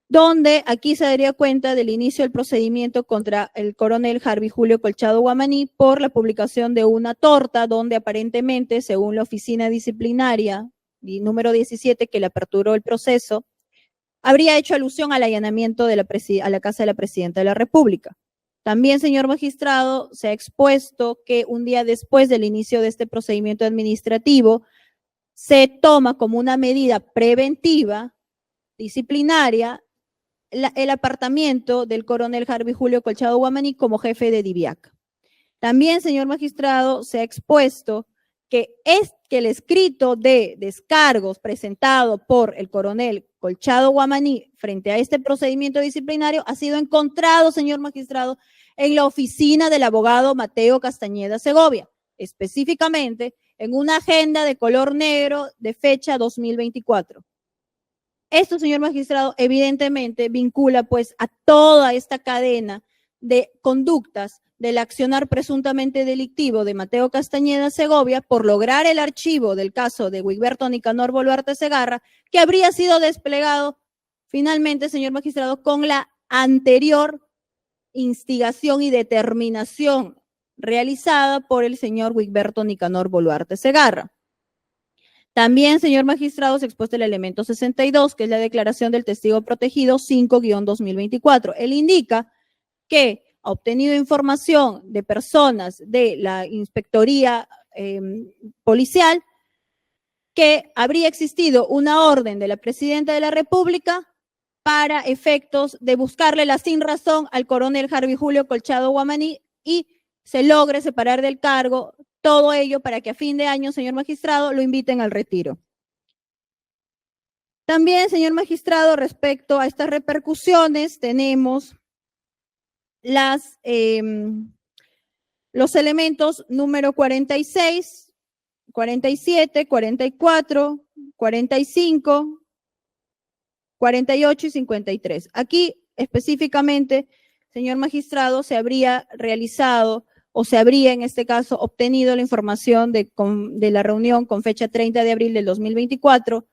donde aquí se daría cuenta del inicio del procedimiento contra el coronel Harvey Julio Colchado Guamaní por la publicación de una torta donde aparentemente, según la oficina disciplinaria número 17 que le aperturó el proceso, habría hecho alusión al allanamiento de a la casa de la presidenta de la República. También, señor magistrado, se ha expuesto que un día después del inicio de este procedimiento administrativo se toma como una medida preventiva, disciplinaria, el apartamiento del coronel Harvey Julio Colchado Guamaní como jefe de DIVIAC. También, señor magistrado, se ha expuesto que el escrito de descargos presentado por el coronel Colchado Guamaní frente a este procedimiento disciplinario ha sido encontrado, señor magistrado, en la oficina del abogado Mateo Castañeda Segovia, específicamente en una agenda de color negro de fecha 2024. Esto, señor magistrado, evidentemente vincula pues a toda esta cadena de conductas del accionar presuntamente delictivo de Mateo Castañeda Segovia por lograr el archivo del caso de Wigberto Nicanor Boluarte Segarra, que habría sido desplegado finalmente, señor magistrado, con la anterior instigación y determinación realizada por el señor Wigberto Nicanor Boluarte Segarra. También, señor magistrado, se ha expuesto el elemento 62, que es la declaración del testigo protegido 5-2024. Él indica que ha obtenido información de personas de la inspectoría policial que habría existido una orden de la presidenta de la República para efectos de buscarle la sinrazón al coronel Harvey Julio Colchado Guamaní y se logre separar del cargo, todo ello para que a fin de año, señor magistrado, lo inviten al retiro. También, señor magistrado, respecto a estas repercusiones, tenemos los elementos número 46, 47, 44, 45, 48 y 53. Aquí, específicamente, señor magistrado, se habría realizado o se habría, en este caso, obtenido la información de la reunión con fecha 30 de abril del 2024,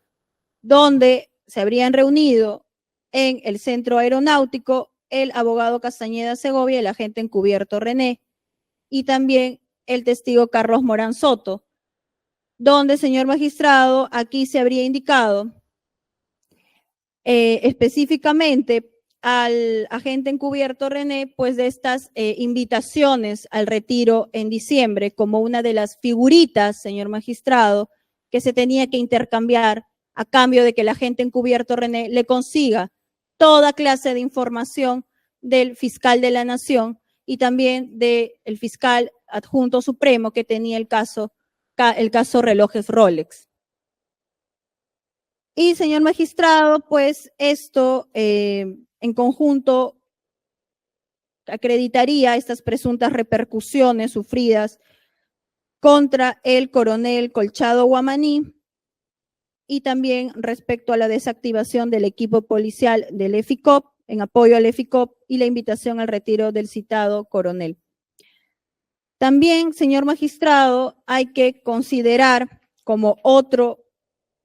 donde se habrían reunido en el centro aeronáutico el abogado Castañeda Segovia, el agente encubierto René, y también el testigo Carlos Morán Soto, donde, señor magistrado, aquí se habría indicado específicamente al agente encubierto René, pues de estas invitaciones al retiro en diciembre como una de las figuritas, señor magistrado, que se tenía que intercambiar a cambio de que el agente encubierto René le consiga toda clase de información del fiscal de la Nación y también del fiscal adjunto supremo que tenía el caso relojes Rolex. Y, señor magistrado, pues esto en conjunto acreditaría estas presuntas repercusiones sufridas contra el coronel Colchado Guamaní y también respecto a la desactivación del equipo policial del EFICOP en apoyo al EFICOP y la invitación al retiro del citado coronel. También, señor magistrado, hay que considerar como otro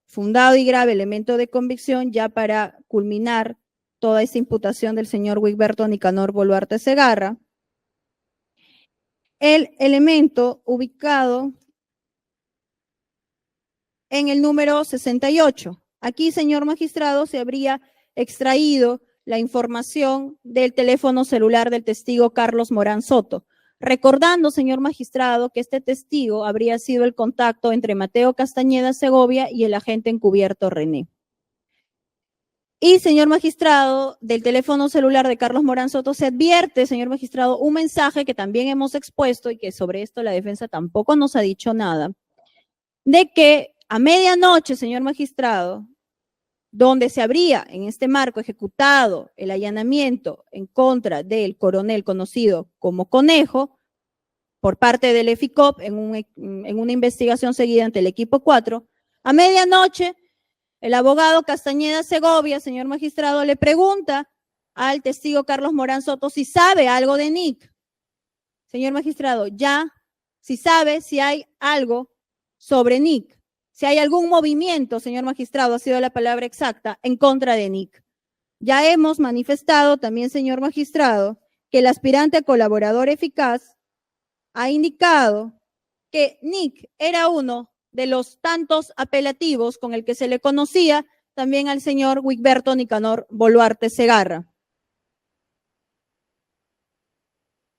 fundado y grave elemento de convicción, ya para culminar toda esta imputación del señor Wigberto Nicanor Boluarte Segarra, el elemento ubicado en el número 68. Aquí, señor magistrado, se habría extraído la información del teléfono celular del testigo Carlos Morán Soto, recordando, señor magistrado, que este testigo habría sido el contacto entre Mateo Castañeda Segovia y el agente encubierto René. Y, señor magistrado, del teléfono celular de Carlos Morán Soto se advierte, señor magistrado, un mensaje que también hemos expuesto y que sobre esto la defensa tampoco nos ha dicho nada, de que a medianoche, señor magistrado, donde se habría en este marco ejecutado el allanamiento en contra del coronel conocido como Conejo por parte del EFICOP en una investigación seguida ante el equipo 4, a medianoche el abogado Castañeda Segovia, señor magistrado, le pregunta al testigo Carlos Morán Soto si sabe algo de Nick. Señor magistrado, ya, si sabe si hay algo sobre Nick. Si hay algún movimiento, señor magistrado, ha sido la palabra exacta, en contra de Nick. Ya hemos manifestado también, señor magistrado, que el aspirante a colaborador eficaz ha indicado que Nick era uno de los tantos apelativos con el que se le conocía también al señor Wigberto Nicanor Boluarte Segarra.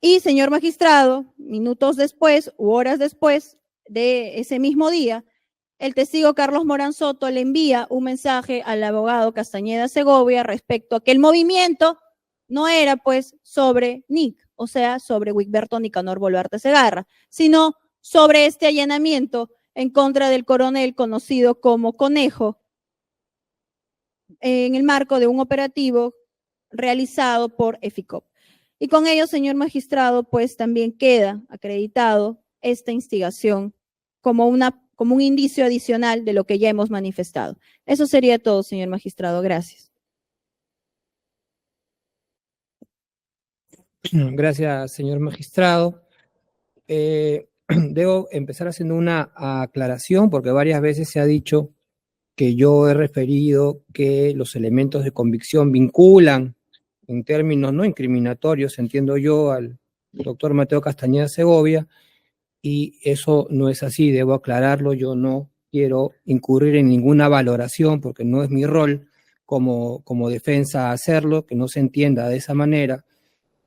Y, señor magistrado, minutos después u horas después de ese mismo día, el testigo Carlos Morán Soto le envía un mensaje al abogado Castañeda Segovia respecto a que el movimiento no era pues sobre Nick, o sea, sobre Wigberto Nicanor Boluarte Segarra, sino sobre este allanamiento en contra del coronel conocido como Conejo en el marco de un operativo realizado por EFICOP. Y con ello, señor magistrado, pues también queda acreditado esta instigación como un indicio adicional de lo que ya hemos manifestado. Eso sería todo, señor magistrado. Gracias. Gracias, señor magistrado. Debo empezar haciendo una aclaración porque varias veces se ha dicho que yo he referido que los elementos de convicción vinculan en términos no incriminatorios, entiendo yo, al doctor Mateo Castañeda Segovia, y eso no es así, debo aclararlo. Yo no quiero incurrir en ninguna valoración porque no es mi rol como defensa hacerlo, que no se entienda de esa manera.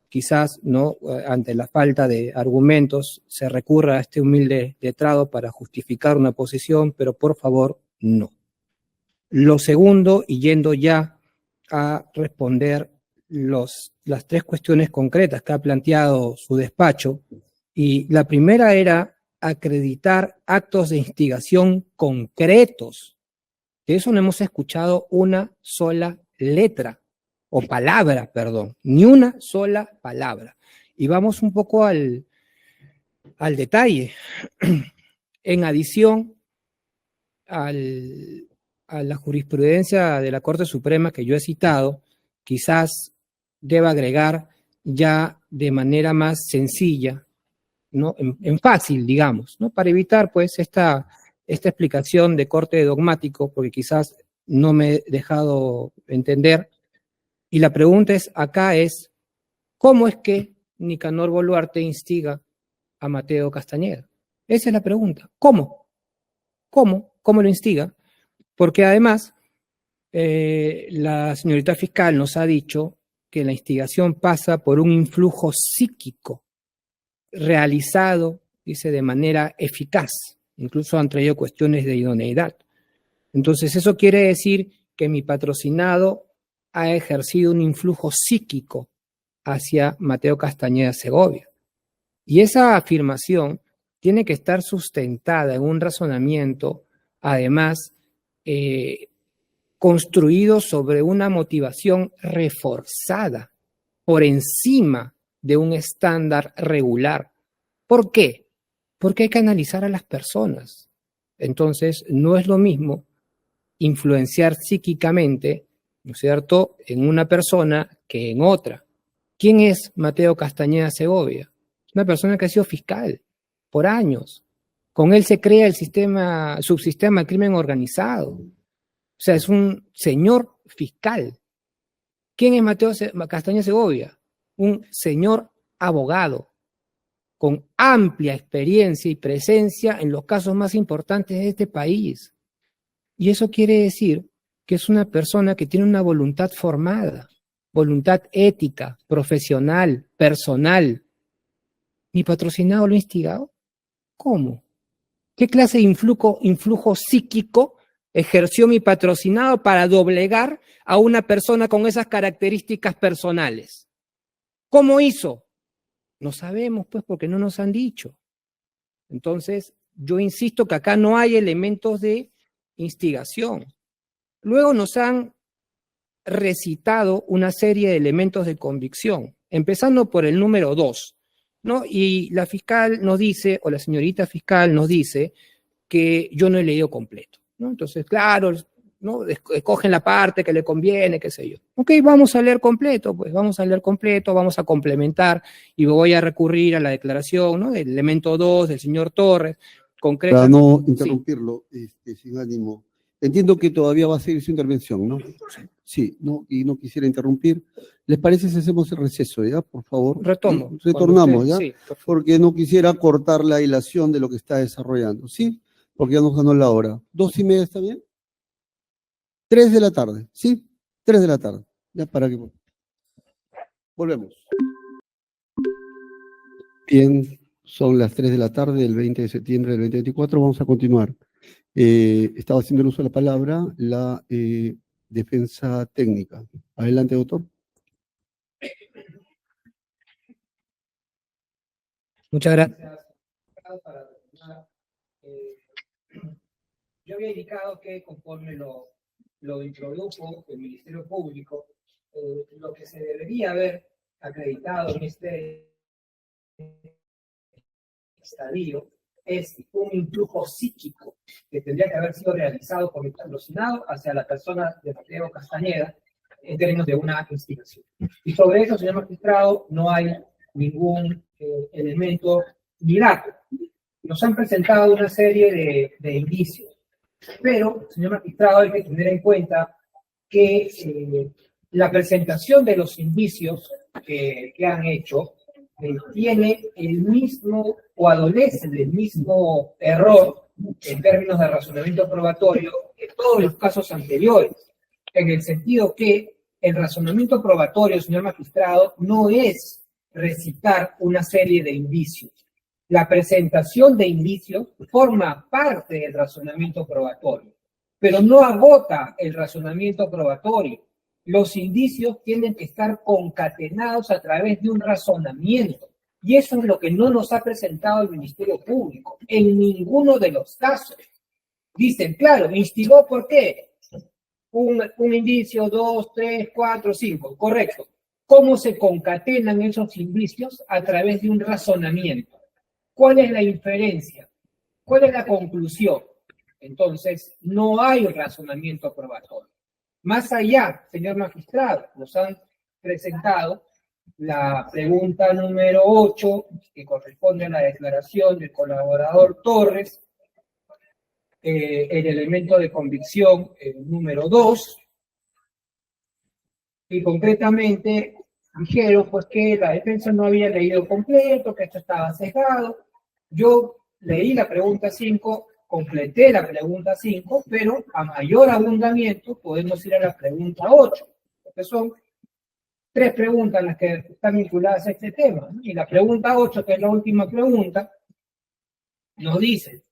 Quizás no, ante la falta de argumentos se recurra a este humilde letrado para justificar una posición, pero por favor, no. Lo segundo, y yendo ya a responder las tres cuestiones concretas que ha planteado su despacho, y la primera era acreditar actos de instigación concretos. De eso no hemos escuchado una sola letra, o palabra, perdón, ni una sola palabra. Y vamos un poco al detalle. En adición a la jurisprudencia de la Corte Suprema que yo he citado, quizás deba agregar ya de manera más sencilla, ¿no? En fácil, digamos, ¿no? Para evitar pues esta explicación de corte dogmático, porque quizás no me he dejado entender. Y la pregunta acá es, ¿cómo es que Nicanor Boluarte instiga a Mateo Castañeda? Esa es la pregunta. ¿Cómo? ¿Cómo lo instiga? Porque además, la señorita fiscal nos ha dicho que la instigación pasa por un influjo psíquico realizado, dice, de manera eficaz. Incluso han traído cuestiones de idoneidad. Entonces, eso quiere decir que mi patrocinado ha ejercido un influjo psíquico hacia Mateo Castañeda Segovia. Y esa afirmación tiene que estar sustentada en un razonamiento, además, construido sobre una motivación reforzada por encima de un estándar regular. ¿Por qué? Porque hay que analizar a las personas. Entonces, no es lo mismo influenciar psíquicamente, ¿no es cierto?, en una persona que en otra. ¿Quién es Mateo Castañeda Segovia? Es una persona que ha sido fiscal por años. Con él se crea el subsistema de crimen organizado. O sea, es un señor fiscal. ¿Quién es Mateo Castañeda Segovia? Un señor abogado con amplia experiencia y presencia en los casos más importantes de este país. Y eso quiere decir que es una persona que tiene una voluntad formada, voluntad ética, profesional, personal. ¿Mi patrocinado lo ha instigado? ¿Cómo? ¿Qué clase de influjo psíquico ejerció mi patrocinado para doblegar a una persona con esas características personales? ¿Cómo hizo? No sabemos, pues, porque no nos han dicho. Entonces, yo insisto que acá no hay elementos de instigación. Luego nos han recitado una serie de elementos de convicción, empezando por el número 2, ¿no? Y la fiscal nos dice, o la señorita fiscal nos dice, que yo no he leído completo, ¿no? Entonces, claro, ¿no?, escogen la parte que le conviene, qué sé yo. Ok, vamos a leer completo, pues vamos a leer completo, vamos a complementar y voy a recurrir a la declaración, ¿no?, del elemento 2 del señor Torres, concreta. Para no interrumpirlo, sin ánimo. Entiendo que todavía va a seguir su intervención, ¿no? Sí, no, y no quisiera interrumpir. ¿Les parece si hacemos el receso, ya? Por favor. Retomo. Retornamos, ¿ya? Sí, porque no quisiera cortar la hilación de lo que está desarrollando, ¿sí? Porque ya nos ganó la hora. 2:30, ¿está bien? 3 de la tarde, ¿sí? 3 de la tarde. Ya para que... Volvemos. Bien, son las 3 de la tarde del 20 de septiembre del 2024. Vamos a continuar. Estaba haciendo el uso de la palabra la defensa técnica. Adelante, doctor. Muchas gracias. Yo había indicado que conforme lo introdujo el Ministerio Público, lo que se debería haber acreditado en este estadio es un influjo psíquico que tendría que haber sido realizado por el patrocinado hacia la persona de Mateo Castañeda en términos de una instigación. Y sobre eso, señor magistrado, no hay ningún elemento ni dato. Nos han presentado una serie de indicios, pero, señor magistrado, hay que tener en cuenta que la presentación de los indicios que han hecho tiene el mismo o adolece del mismo error en términos de razonamiento probatorio que todos los casos anteriores, en el sentido que el razonamiento probatorio, señor magistrado, no es recitar una serie de indicios. La presentación de indicios forma parte del razonamiento probatorio, pero no agota el razonamiento probatorio. Los indicios tienen que estar concatenados a través de un razonamiento. Y eso es lo que no nos ha presentado el Ministerio Público en ninguno de los casos. Dicen, claro, instigó, ¿por qué? Un indicio, 2, 3, 4, 5, correcto. ¿Cómo se concatenan esos indicios? A través de un razonamiento. ¿Cuál es la inferencia? ¿Cuál es la conclusión? Entonces, no hay razonamiento probatorio. Más allá, señor magistrado, nos han presentado la pregunta número 8, que corresponde a la declaración del colaborador Torres, el elemento de convicción número 2, y concretamente dijeron pues que la defensa no había leído completo, que esto estaba sesgado. Yo leí la pregunta 5, completé la pregunta 5, pero a mayor abundamiento podemos ir a la pregunta 8, porque son 3 preguntas las que están vinculadas a este tema, ¿no? Y la pregunta 8, que es la última pregunta, nos dice,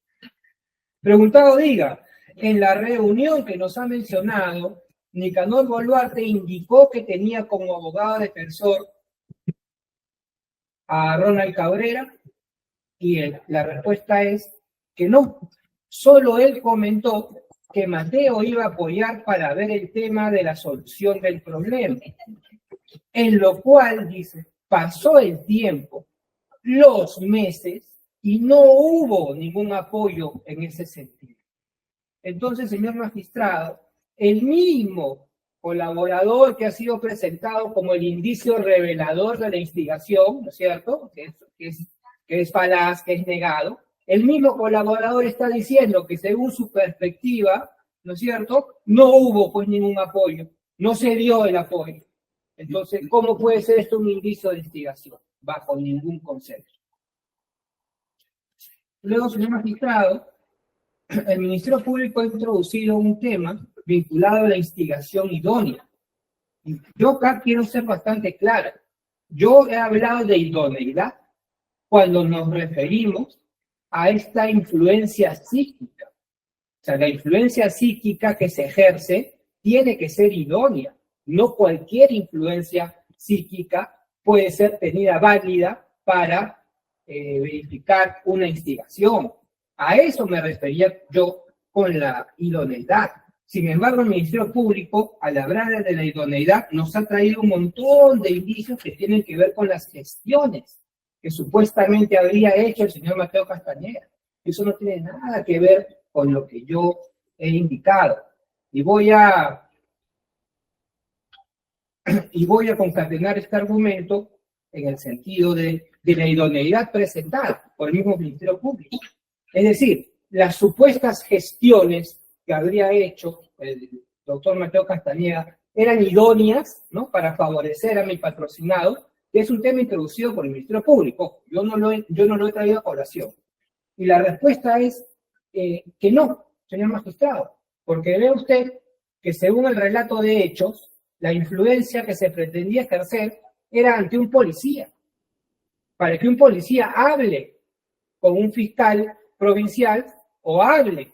preguntado diga, en la reunión que nos ha mencionado, Nicanor Boluarte indicó que tenía como abogado defensor a Ronald Cabrera, y la respuesta es que no. Solo él comentó que Mateo iba a apoyar para ver el tema de la solución del problema. En lo cual, dice, pasó el tiempo, los meses, y no hubo ningún apoyo en ese sentido. Entonces, señor magistrado, el mismo colaborador que ha sido presentado como el indicio revelador de la instigación, ¿no es cierto?, que es falaz, que es negado, el mismo colaborador está diciendo que según su perspectiva, ¿no es cierto?, no hubo pues ningún apoyo, no se dio el apoyo. Entonces, ¿cómo puede ser esto un indicio de instigación? Bajo ningún concepto. Luego, señor magistrado, el Ministerio Público ha introducido un tema vinculado a la instigación idónea. Yo acá quiero ser bastante clara. Yo he hablado de idoneidad cuando nos referimos a esta influencia psíquica. O sea, la influencia psíquica que se ejerce tiene que ser idónea. No cualquier influencia psíquica puede ser tenida válida para verificar una instigación. A eso me refería yo con la idoneidad. Sin embargo, el Ministerio Público, al hablar de la idoneidad, nos ha traído un montón de indicios que tienen que ver con las gestiones que supuestamente habría hecho el señor Mateo Castañeda. Eso no tiene nada que ver con lo que yo he indicado. Y voy a concatenar este argumento en el sentido de la idoneidad presentada por el mismo Ministerio Público. Es decir, las supuestas gestiones que habría hecho el doctor Mateo Castañeda eran idóneas, ¿no?, para favorecer a mi patrocinado, que es un tema introducido por el Ministerio Público. Yo no lo he traído a colación. Y la respuesta es que no, señor magistrado, porque ve usted que según el relato de hechos, la influencia que se pretendía ejercer era ante un policía, para que un policía hable con un fiscal provincial o hable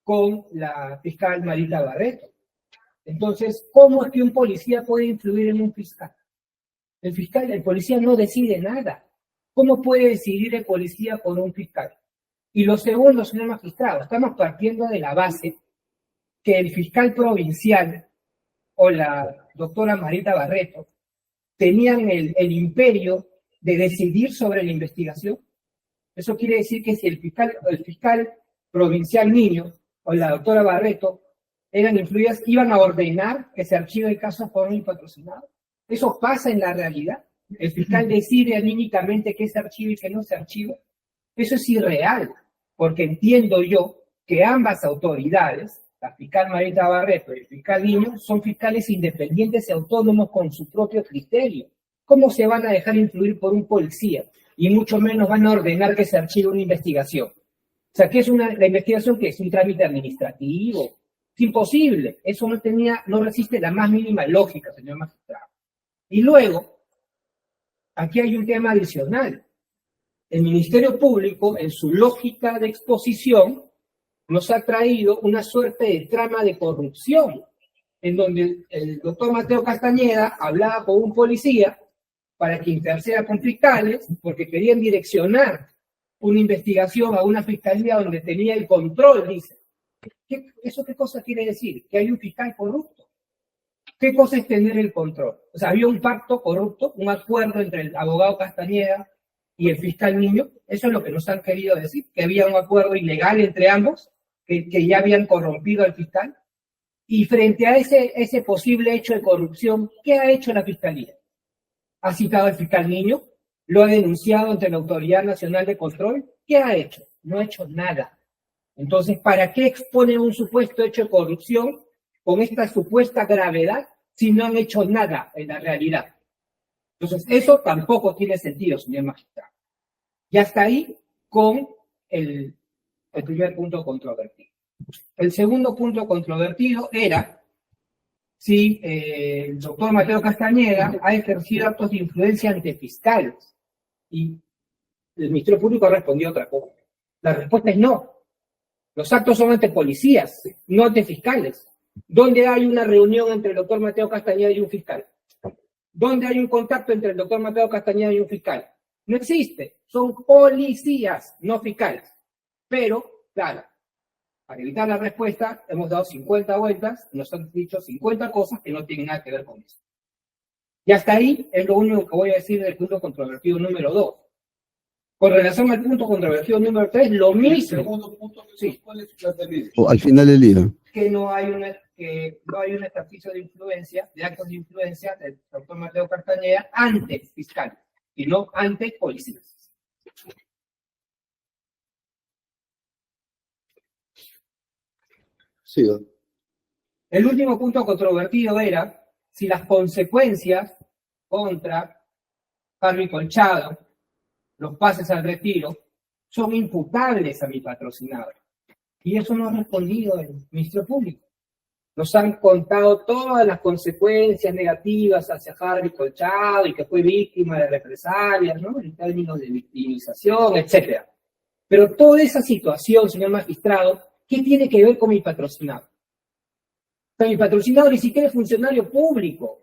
con la fiscal Marita Barreto. Entonces, ¿cómo es que un policía puede influir en un fiscal? El policía no decide nada. ¿Cómo puede decidir el policía por un fiscal? Y lo segundo, señor magistrado, estamos partiendo de la base que el fiscal provincial o la doctora Marita Barreto tenían el imperio de decidir sobre la investigación. Eso quiere decir que si el fiscal provincial Niño o la doctora Barreto eran influidas, iban a ordenar que se archive el caso por un patrocinado. Eso pasa en la realidad. El fiscal decide anímicamente qué se archiva y qué no se archiva. Eso es irreal, porque entiendo yo que ambas autoridades, la fiscal Marita Barreto y el fiscal Niño, son fiscales independientes y autónomos con su propio criterio. ¿Cómo se van a dejar influir por un policía? Y mucho menos van a ordenar que se archive una investigación. O sea, ¿qué es la investigación? ¿Qué es? Un trámite administrativo. Es imposible. Eso no resiste la más mínima lógica, señor magistrado. Y luego, aquí hay un tema adicional. El Ministerio Público, en su lógica de exposición, nos ha traído una suerte de trama de corrupción, en donde el doctor Mateo Castañeda hablaba con un policía para que interceda con fiscales, porque querían direccionar una investigación a una fiscalía donde tenía el control, dice. ¿Eso qué cosa quiere decir? Que hay un fiscal corrupto. ¿Qué cosa es tener el control? O sea, había un pacto corrupto, un acuerdo entre el abogado Castañeda y el fiscal Niño. Eso es lo que nos han querido decir, que había un acuerdo ilegal entre ambos, que ya habían corrompido al fiscal. Y frente a ese posible hecho de corrupción, ¿qué ha hecho la fiscalía? ¿Ha citado al fiscal Niño? ¿Lo ha denunciado ante la Autoridad Nacional de Control? ¿Qué ha hecho? No ha hecho nada. Entonces, ¿para qué expone un supuesto hecho de corrupción con esta supuesta gravedad si no han hecho nada en la realidad? Entonces, eso tampoco tiene sentido, señor magistrado. Y hasta ahí con el primer punto controvertido. El segundo punto controvertido era si el doctor Mateo Castañeda ha ejercido actos de influencia ante fiscales. Y el Ministerio Público respondió otra cosa. La respuesta es no. Los actos son ante policías, no ante fiscales. ¿Dónde hay una reunión entre el doctor Mateo Castañeda y un fiscal? ¿Dónde hay un contacto entre el doctor Mateo Castañeda y un fiscal? No existe. Son policías, no fiscales. Pero, claro, para evitar la respuesta, hemos dado 50 vueltas, nos han dicho 50 cosas que no tienen nada que ver con eso. Y hasta ahí es lo único que voy a decir del punto controvertido número 2. Con relación al punto controvertido número 3, lo mismo. Sí. O al final del día. Que no hay un ejercicio de influencia, de actos de influencia del doctor Mateo Castañeda ante fiscales y no ante policías. Sí. El último punto controvertido era si las consecuencias contra Harvey Colchado, los pases al retiro, son imputables a mi patrocinador. Y eso no ha respondido el Ministerio Público. Nos han contado todas las consecuencias negativas hacia Harvey Colchado y que fue víctima de represalias, ¿no? En términos de victimización, etc. Pero toda esa situación, señor magistrado, ¿qué tiene que ver con mi patrocinador? O sea, mi patrocinador ni siquiera es funcionario público.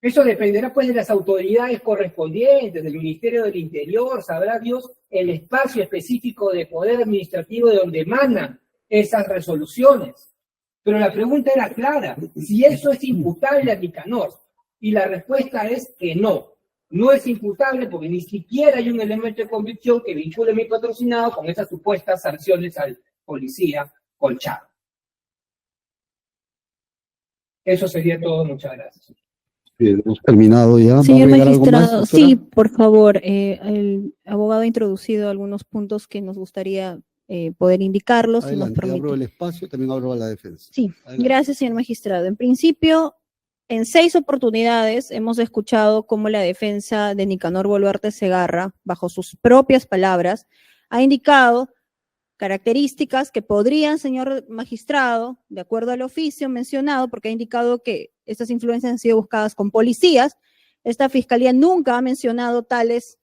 Eso dependerá pues de las autoridades correspondientes, del Ministerio del Interior, sabrá Dios el espacio específico de poder administrativo de donde emanan esas resoluciones. Pero la pregunta era clara, si eso es imputable a Nicanor, y la respuesta es que no. No es imputable porque ni siquiera hay un elemento de convicción que vincule a mi patrocinado con esas supuestas sanciones al policía Colchado. Eso sería todo, muchas gracias. Bien, hemos terminado ya. ¿Va a Señor agregar algo más, magistrado, doctora? sí, por favor, el abogado ha introducido algunos puntos que nos gustaría poder indicarlos, si nos Adelante, abro permite. el espacio, también abro a la defensa. Sí, Adelante. gracias, señor magistrado. En principio, en 6 oportunidades hemos escuchado cómo la defensa de Nicanor Boluarte Segarra, bajo sus propias palabras, ha indicado características que podrían, señor magistrado, de acuerdo al oficio mencionado, porque ha indicado que estas influencias han sido buscadas con policías. Esta fiscalía nunca ha mencionado tales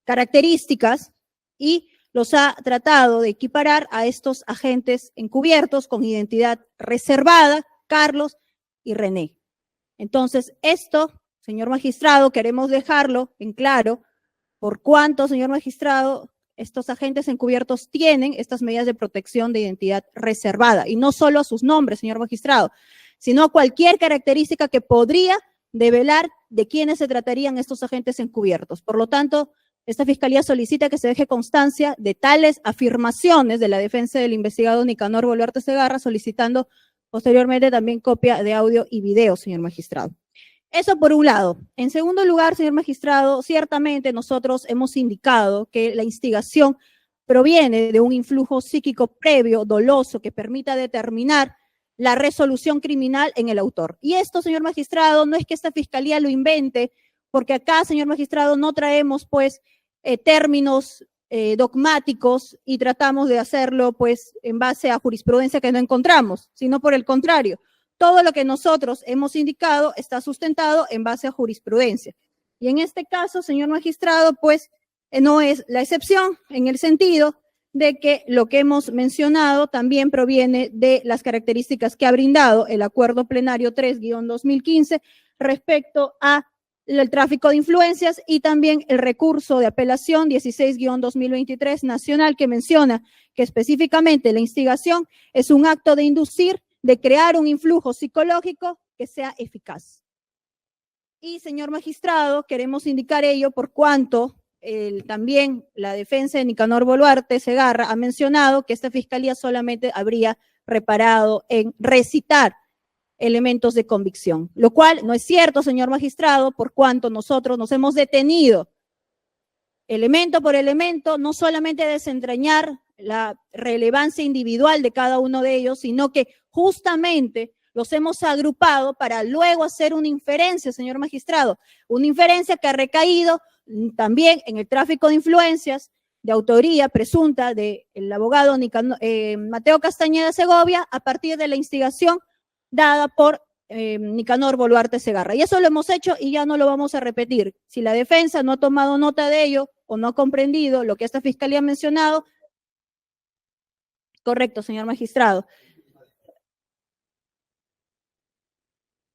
características y los ha tratado de equiparar a estos agentes encubiertos con identidad reservada, Carlos y René. Entonces, esto, señor magistrado, queremos dejarlo en claro, por cuánto, señor magistrado, estos agentes encubiertos tienen estas medidas de protección de identidad reservada, y no solo a sus nombres, señor magistrado, sino a cualquier característica que podría develar de quiénes se tratarían estos agentes encubiertos. Por lo tanto, esta fiscalía solicita que se deje constancia de tales afirmaciones de la defensa del investigado Nicanor Boluarte Segarra, solicitando posteriormente también copia de audio y video, señor magistrado. Eso por un lado. En segundo lugar, señor magistrado, ciertamente nosotros hemos indicado que la instigación proviene de un influjo psíquico previo, doloso, que permita determinar la resolución criminal en el autor. Y esto, señor magistrado, no es que esta fiscalía lo invente, porque acá, señor magistrado, no traemos, pues, términos dogmáticos y tratamos de hacerlo, pues, en base a jurisprudencia que no encontramos, sino por el contrario. Todo lo que nosotros hemos indicado está sustentado en base a jurisprudencia. Y en este caso, señor magistrado, pues no es la excepción en el sentido de que lo que hemos mencionado también proviene de las características que ha brindado el Acuerdo Plenario 3-2015 respecto a el tráfico de influencias y también el recurso de apelación 16-2023 nacional que menciona que específicamente la instigación es un acto de inducir, de crear un influjo psicológico que sea eficaz. Y, señor magistrado, queremos indicar ello por cuanto también la defensa de Nicanor Boluarte Segarra ha mencionado que esta fiscalía solamente habría reparado en recitar elementos de convicción, lo cual no es cierto, señor magistrado, por cuanto nosotros nos hemos detenido elemento por elemento, no solamente a desentrañar la relevancia individual de cada uno de ellos, sino que justamente los hemos agrupado para luego hacer una inferencia, señor magistrado, una inferencia que ha recaído también en el tráfico de influencias de autoría presunta del abogado Mateo Castañeda Segovia a partir de la instigación dada por Nicanor Boluarte Segarra. Y eso lo hemos hecho y ya no lo vamos a repetir. Si la defensa no ha tomado nota de ello o no ha comprendido lo que esta fiscalía ha mencionado, correcto, señor magistrado.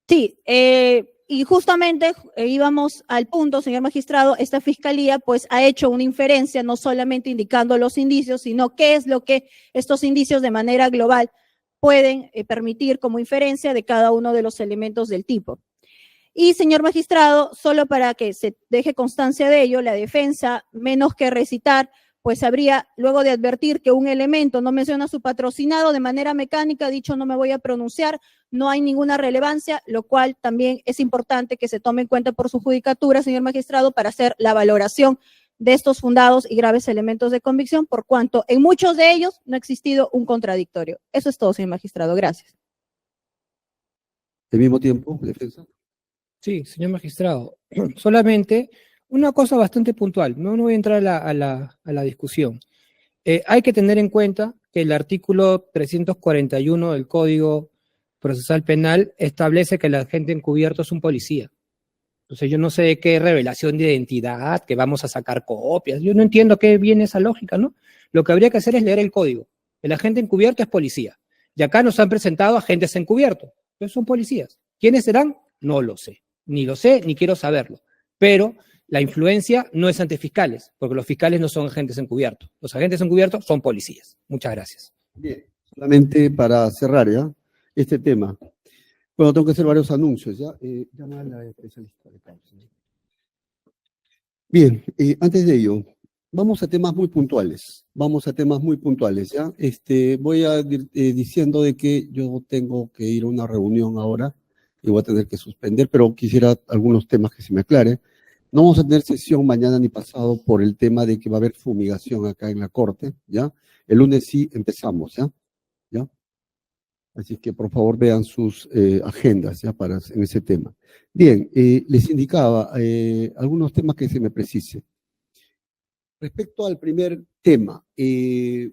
Sí, y justamente íbamos al punto, señor magistrado, esta fiscalía pues ha hecho una inferencia, no solamente indicando los indicios, sino qué es lo que estos indicios de manera global pueden permitir como inferencia de cada uno de los elementos del tipo. Y, señor magistrado, solo para que se deje constancia de ello, la defensa, menos que recitar, pues habría, luego de advertir que un elemento no menciona a su patrocinado, de manera mecánica, dicho no me voy a pronunciar, no hay ninguna relevancia, lo cual también es importante que se tome en cuenta por su judicatura, señor magistrado, para hacer la valoración de estos fundados y graves elementos de convicción, por cuanto en muchos de ellos no ha existido un contradictorio. Eso es todo, señor magistrado. Gracias. Al mismo tiempo, defensa. Sí, señor magistrado. Solamente una cosa bastante puntual. No voy a entrar a la discusión. Hay que tener en cuenta que el artículo 341 del Código Procesal Penal establece que el agente encubierto es un policía. Entonces yo no sé de qué revelación de identidad, que vamos a sacar copias. Yo no entiendo a qué viene esa lógica, ¿no? Lo que habría que hacer es leer el código. El agente encubierto es policía. Y acá nos han presentado agentes encubiertos. Entonces son policías. ¿Quiénes serán? No lo sé. Ni lo sé, ni quiero saberlo. Pero la influencia no es ante fiscales, porque los fiscales no son agentes encubiertos. Los agentes encubiertos son policías. Muchas gracias. Bien, solamente para cerrar ya este tema. Bueno, tengo que hacer varios anuncios, ¿ya? Llama a la especialista de causa. Bien, antes de ello, vamos a temas muy puntuales. ¿Ya? Voy a ir diciendo de que yo tengo que ir a una reunión ahora y voy a tener que suspender, pero quisiera algunos temas que se me aclaren. No vamos a tener sesión mañana ni pasado por el tema de que va a haber fumigación acá en la Corte, ¿ya? El lunes sí empezamos, ¿ya? ¿Ya? Así que por favor vean sus agendas ya en ese tema. Bien, les indicaba algunos temas que se me precise. Respecto al primer tema, se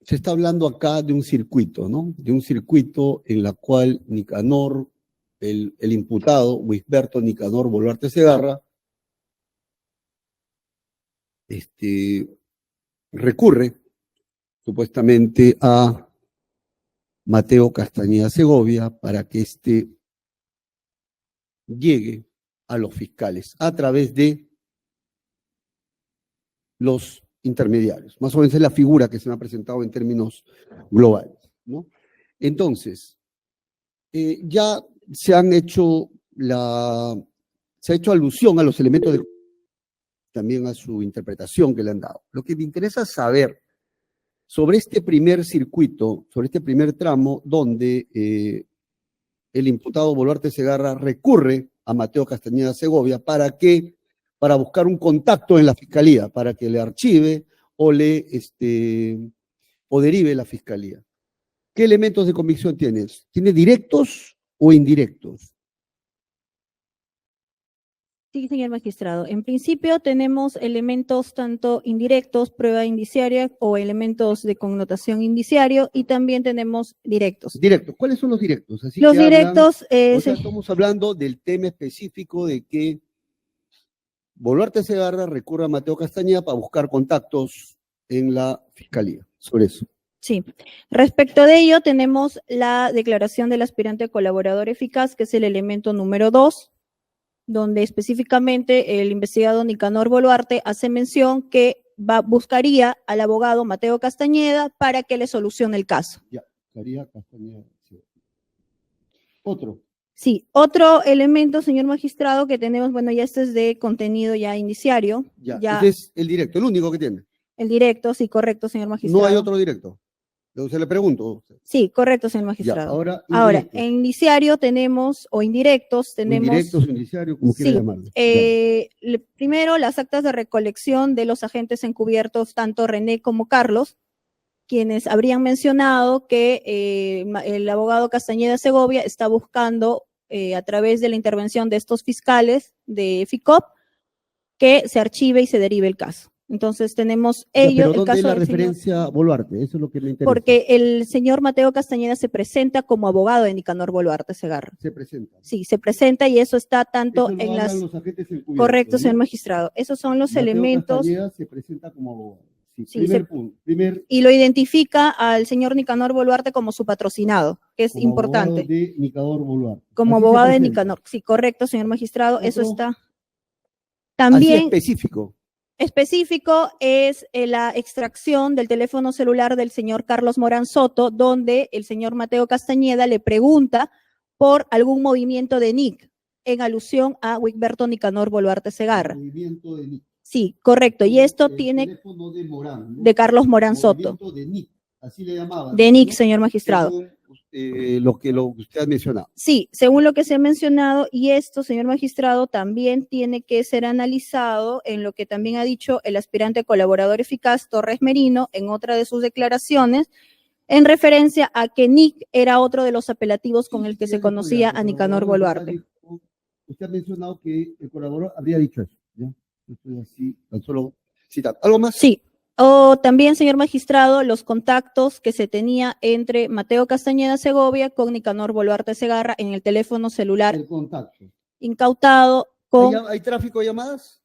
está hablando acá de un circuito, ¿no? De un circuito en la cual Nicanor, el imputado, Wisberto Nicanor Boluarte Segarra, recurre supuestamente a Mateo Castañeda Segovia para que llegue a los fiscales a través de los intermediarios. Más o menos es la figura que se me ha presentado en términos globales, ¿no? Entonces, ya se ha hecho alusión a los elementos también a su interpretación que le han dado. Lo que me interesa saber sobre este primer circuito, sobre este primer tramo, donde el imputado Boluarte Segarra recurre a Mateo Castañeda Segovia para buscar un contacto en la fiscalía, para que le archive o derive la fiscalía. ¿Qué elementos de convicción tienes? ¿Tiene directos o indirectos? Sí, señor magistrado. En principio tenemos elementos tanto indirectos, prueba indiciaria o elementos de connotación indiciario y también tenemos directos. Directos. ¿Cuáles son los directos? Los directos... estamos hablando del tema específico de que Boluarte Segarra recurre a Mateo Castañeda para buscar contactos en la fiscalía. Sobre eso. Sí. Respecto de ello, tenemos la declaración del aspirante colaborador eficaz, que es el elemento número 2, donde específicamente el investigado Nicanor Boluarte hace mención que buscaría al abogado Mateo Castañeda para que le solucione el caso. Ya, buscaría Castañeda. Sí. Otro. Sí, otro elemento, señor magistrado, que tenemos, bueno, ya este es de contenido ya indiciario. Ya, ese es el directo, el único que tiene. El directo, sí, correcto, señor magistrado. No hay otro directo. Se le pregunto. Sí, correcto, señor magistrado. Ya, ahora, en indiciario tenemos, o indirectos, tenemos... Indirectos, indiciario, como quiera llamarlo. Primero, las actas de recolección de los agentes encubiertos, tanto René como Carlos, quienes habrían mencionado que el abogado Castañeda Segovia está buscando, a través de la intervención de estos fiscales de FICOP, que se archive y se derive el caso. Entonces tenemos ello. Pero ¿dónde es la referencia a Boluarte? Eso es lo que me interesa. Porque el señor Mateo Castañeda se presenta como abogado de Nicanor Boluarte Segarra. Se presenta. Sí, se presenta y eso está tanto eso en las... Los agentes encubiertos, correcto, ¿no? señor magistrado. Esos son los Mateo elementos... Castañeda se presenta como abogado. Sí, Sí, punto. Y lo identifica al señor Nicanor Boluarte como su patrocinado, que es como importante. Abogado de Nicanor Boluarte. Como Así abogado se de presenta. Nicanor. Sí, correcto, señor magistrado. Eso Otro. está. Así También específico. específico es la extracción del teléfono celular del señor Carlos Morán Soto, donde el señor Mateo Castañeda le pregunta por algún movimiento de NIC. en alusión a Wigberto Nicanor Boluarte Segarra. Movimiento de NIC. Sí, correcto. Y esto El tiene teléfono de Morán, ¿no? de Carlos Morán Soto. Movimiento de NIC, así le llamaban. De NIC, ¿no? señor magistrado. Según, lo que usted ha mencionado. Sí, según lo que se ha mencionado, y esto, señor magistrado, también tiene que ser analizado en lo que también ha dicho el aspirante colaborador eficaz Torres Merino en otra de sus declaraciones, en referencia a que NIC era otro de los apelativos con el que se conocía a Nicanor Boluarte. Usted ha mencionado que el colaborador habría dicho eso, ¿ya? Estoy así, tan solo citando. ¿Algo más? Sí. O también, señor magistrado, los contactos que se tenía entre Mateo Castañeda Segovia con Nicanor Boluarte Segarra en el teléfono celular El contacto. incautado con... ¿Hay tráfico de llamadas?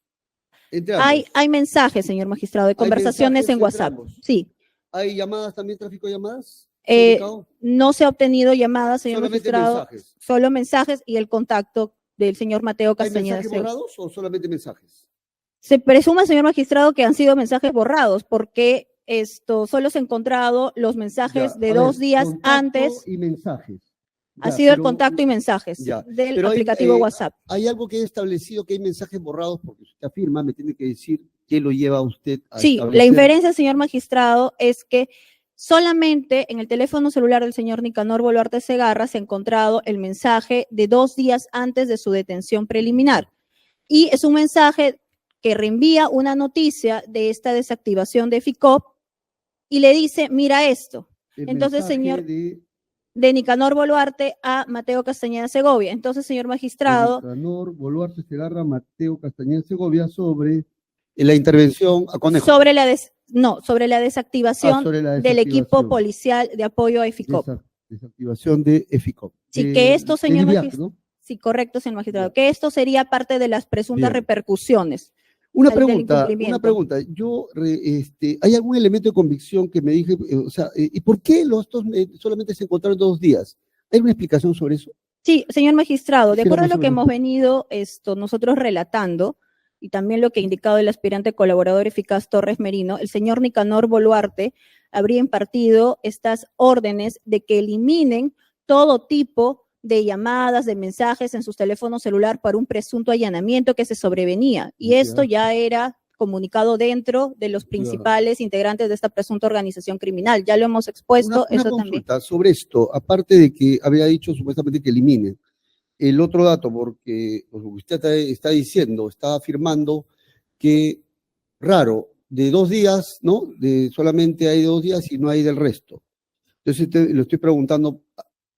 Entre ambos. Hay mensajes, señor magistrado, de conversaciones mensajes en WhatsApp. entre ambos. Sí. ¿Hay llamadas también, tráfico de llamadas? ¿Ubicado? No se ha obtenido llamadas, señor Solamente magistrado. mensajes. Solo mensajes y el contacto del señor Mateo ¿Hay Castañeda mensajes Segovia. borrados o solamente mensajes? Se presume, señor magistrado, que han sido mensajes borrados, porque solo se han encontrado los mensajes Ya, de a 2 ver, días contacto antes. y mensajes. Ha Ya, sido el pero- contacto y mensajes ya, del pero aplicativo WhatsApp. Hay algo que he establecido que hay mensajes borrados, porque usted afirma, me tiene que decir qué lo lleva a usted a Sí, la establecer. inferencia, señor magistrado, es que solamente en el teléfono celular del señor Nicanor Boluarte Segarra se ha encontrado el mensaje de 2 días antes de su detención preliminar. Y es un mensaje que reenvía una noticia de esta desactivación de FICOP y le dice, mira esto, El entonces, mensaje señor, de de Nicanor Boluarte a Mateo Castañeda Segovia. Entonces, señor magistrado, Nicanor Boluarte Segarra, Mateo Castañeda Segovia sobre la intervención a Conejo. sobre la desactivación sobre la del equipo desactivación. policial de apoyo a FICOP. Desactivación de EFICOP. Sí, que esto, señor DIVIAC, magistrado, ¿no? sí, correcto, señor magistrado, Ya. que esto sería parte de las presuntas Bien. repercusiones. Una del pregunta, incumplimiento. ¿hay algún elemento de convicción que me dije, ¿y por qué solamente se encontraron 2 días? ¿Hay una explicación sobre eso? Sí, señor magistrado, de Quisiera acuerdo a más lo que o menos. hemos venido nosotros relatando, y también lo que ha indicado el aspirante colaborador eficaz Torres Merino, el señor Nicanor Boluarte habría impartido estas órdenes de que eliminen todo tipo de llamadas, de mensajes en sus teléfonos celular para un presunto allanamiento que se sobrevenía. Y Ya. esto ya era comunicado dentro de los principales integrantes de esta presunta organización criminal. Ya lo hemos expuesto, Una eso también. consulta sobre esto, aparte de que había dicho supuestamente que eliminen. El otro dato, porque lo que usted está diciendo, está afirmando que raro, de 2 días, ¿no? Solamente hay 2 días y no hay del resto. Entonces le estoy preguntando,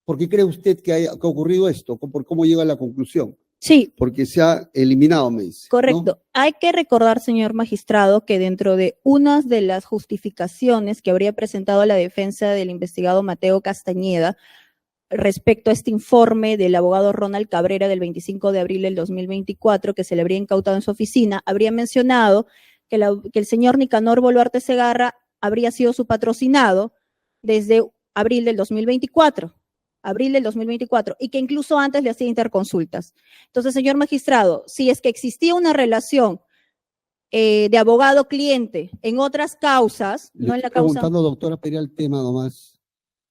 ¿por qué cree usted que ha ocurrido esto? ¿Por cómo llega a la conclusión? Sí, Porque se ha eliminado, me dice. ¿no? correcto. Hay que recordar, señor magistrado, que dentro de una de las justificaciones que habría presentado la defensa del investigado Mateo Castañeda respecto a este informe del abogado Ronald Cabrera del 25 de abril del 2024, que se le habría incautado en su oficina, habría mencionado que el señor Nicanor Boluarte Segarra habría sido su patrocinado desde abril del 2024. Y que incluso antes le hacía interconsultas. Entonces, señor magistrado, si es que existía una relación de abogado-cliente en otras causas, Le no en la estoy causa... preguntando, doctora, pedía el tema nomás.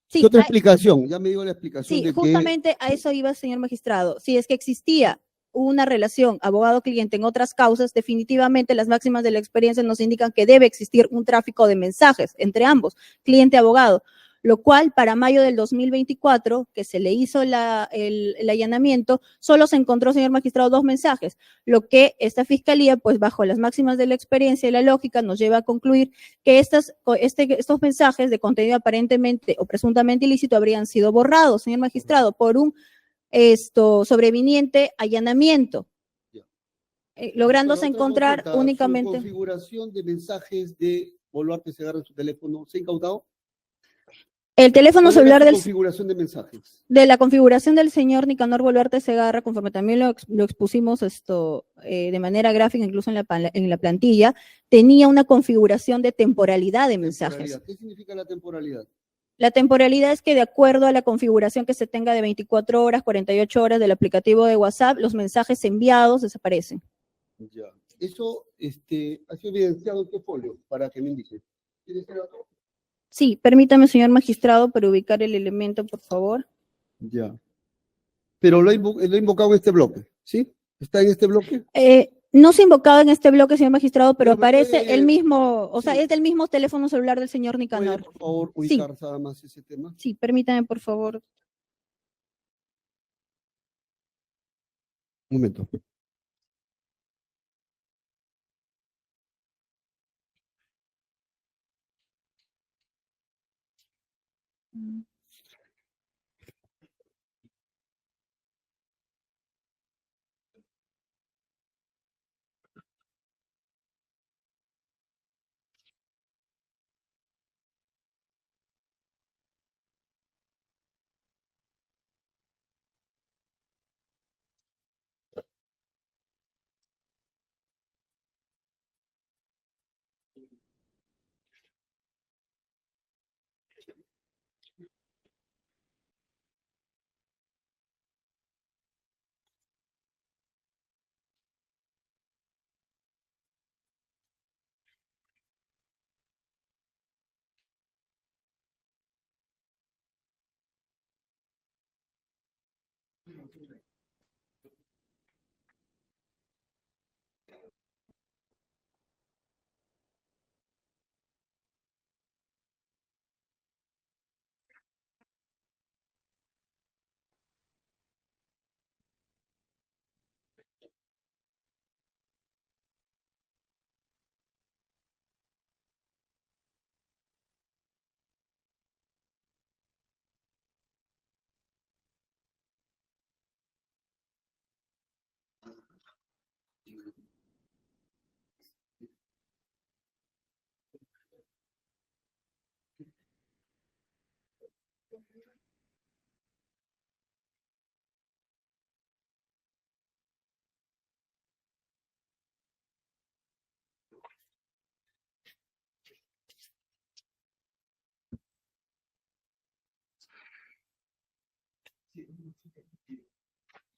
Sí, ¿Qué otra hay- explicación? Ya me dio la explicación Sí, de que justamente a eso iba, señor magistrado. Si es que existía una relación abogado-cliente en otras causas, definitivamente las máximas de la experiencia nos indican que debe existir un tráfico de mensajes entre ambos, cliente-abogado, lo cual para mayo del 2024, que se le hizo el allanamiento, solo se encontró, señor magistrado, 2 mensajes, lo que esta fiscalía, pues bajo las máximas de la experiencia y la lógica, nos lleva a concluir que estos mensajes de contenido aparentemente o presuntamente ilícito habrían sido borrados, señor magistrado, por un sobreviniente allanamiento, lográndose Otra encontrar consulta, únicamente... ¿su configuración de mensajes de Boluarte Segarra en su teléfono se ha incautado? El teléfono ¿Cuál era celular su configuración de mensajes? de la configuración del señor Nicanor Boluarte Segarra, conforme también lo expusimos de manera gráfica, incluso en la plantilla, tenía una configuración de temporalidad de mensajes. Temporalidad. ¿Qué significa la temporalidad? La temporalidad es que de acuerdo a la configuración que se tenga de 24 horas, 48 horas del aplicativo de WhatsApp, los mensajes enviados desaparecen. Ya. Eso ha sido evidenciado en qué folio, para que me indique. ¿Tiene ese dato? Sí, permítame, señor magistrado, para ubicar el elemento, por favor. Ya. Pero lo he invocado en este bloque. ¿Sí? ¿Está en este bloque? No se ha invocado en este bloque, señor magistrado, pero Pero me aparece puede- el mismo, o sea, sí. es del mismo teléfono celular del señor ¿Puede, Nicanor. por favor, ubicar nada más ese tema? Sí, permítame, por favor. Un momento.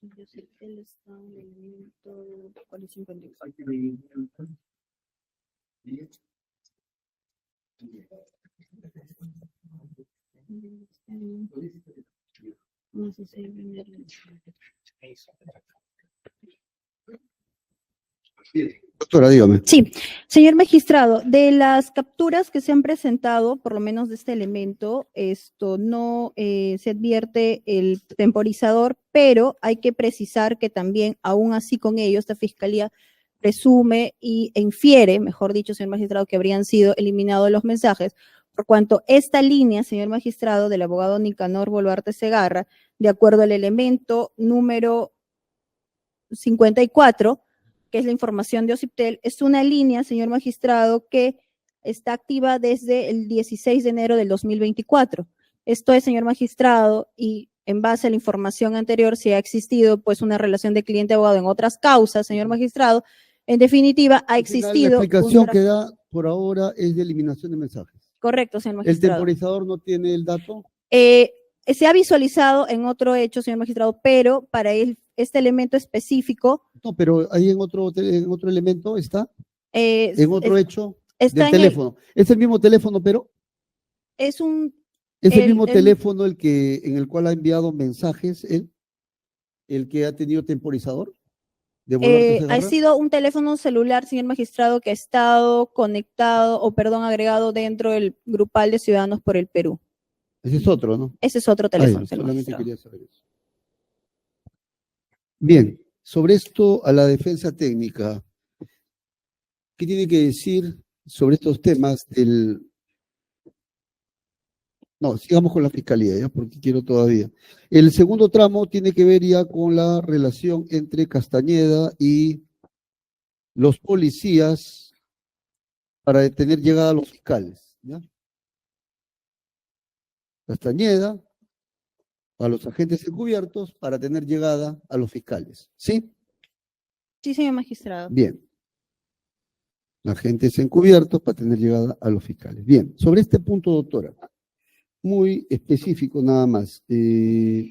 Yo sé que él está en el elemento 454. No sé si Doctora, dígame. Sí, señor magistrado, de las capturas que se han presentado, por lo menos de este elemento, esto no se advierte el temporizador, pero hay que precisar que también, aún así con ello, esta fiscalía presume y infiere, mejor dicho, señor magistrado, que habrían sido eliminados los mensajes, por cuanto esta línea, señor magistrado, del abogado Nicanor Boluarte Segarra, de acuerdo al elemento número 54, que es la información de OCIPTEL, es una línea, señor magistrado, que está activa desde el 16 de enero del 2024. Esto es, señor magistrado, y en base a la información anterior, si ha existido pues una relación de cliente-abogado en otras causas, señor magistrado, en definitiva, ha Al final, existido. la explicación que da por ahora es de eliminación de mensajes. Correcto, señor ¿El magistrado. temporizador no tiene el dato? Se ha visualizado en otro hecho, señor magistrado, pero para este elemento específico. No, pero ahí en otro elemento está, en otro hecho está del en teléfono. Es el mismo teléfono, pero es un. es el mismo teléfono en el cual ha enviado mensajes el que ha tenido temporizador de Boluarte Ha Segarra. sido un teléfono celular, señor magistrado, que ha estado conectado, o perdón, agregado dentro del grupal de Ciudadanos por el Perú. Ese es otro, ¿no? Ese es otro teléfono, señor solamente magistrado. quería saber eso. Bien, sobre esto a la defensa técnica, ¿qué tiene que decir sobre estos temas del... No, sigamos con la fiscalía, ya, porque quiero todavía. El segundo tramo tiene que ver ya con la relación entre Castañeda y los policías para detener llegada a los fiscales, ¿ya? Castañeda a los agentes encubiertos para tener llegada a los fiscales, ¿sí? Sí, señor magistrado. Bien. Agentes encubiertos para tener llegada a los fiscales. Bien, sobre este punto, doctora, muy específico nada más. Se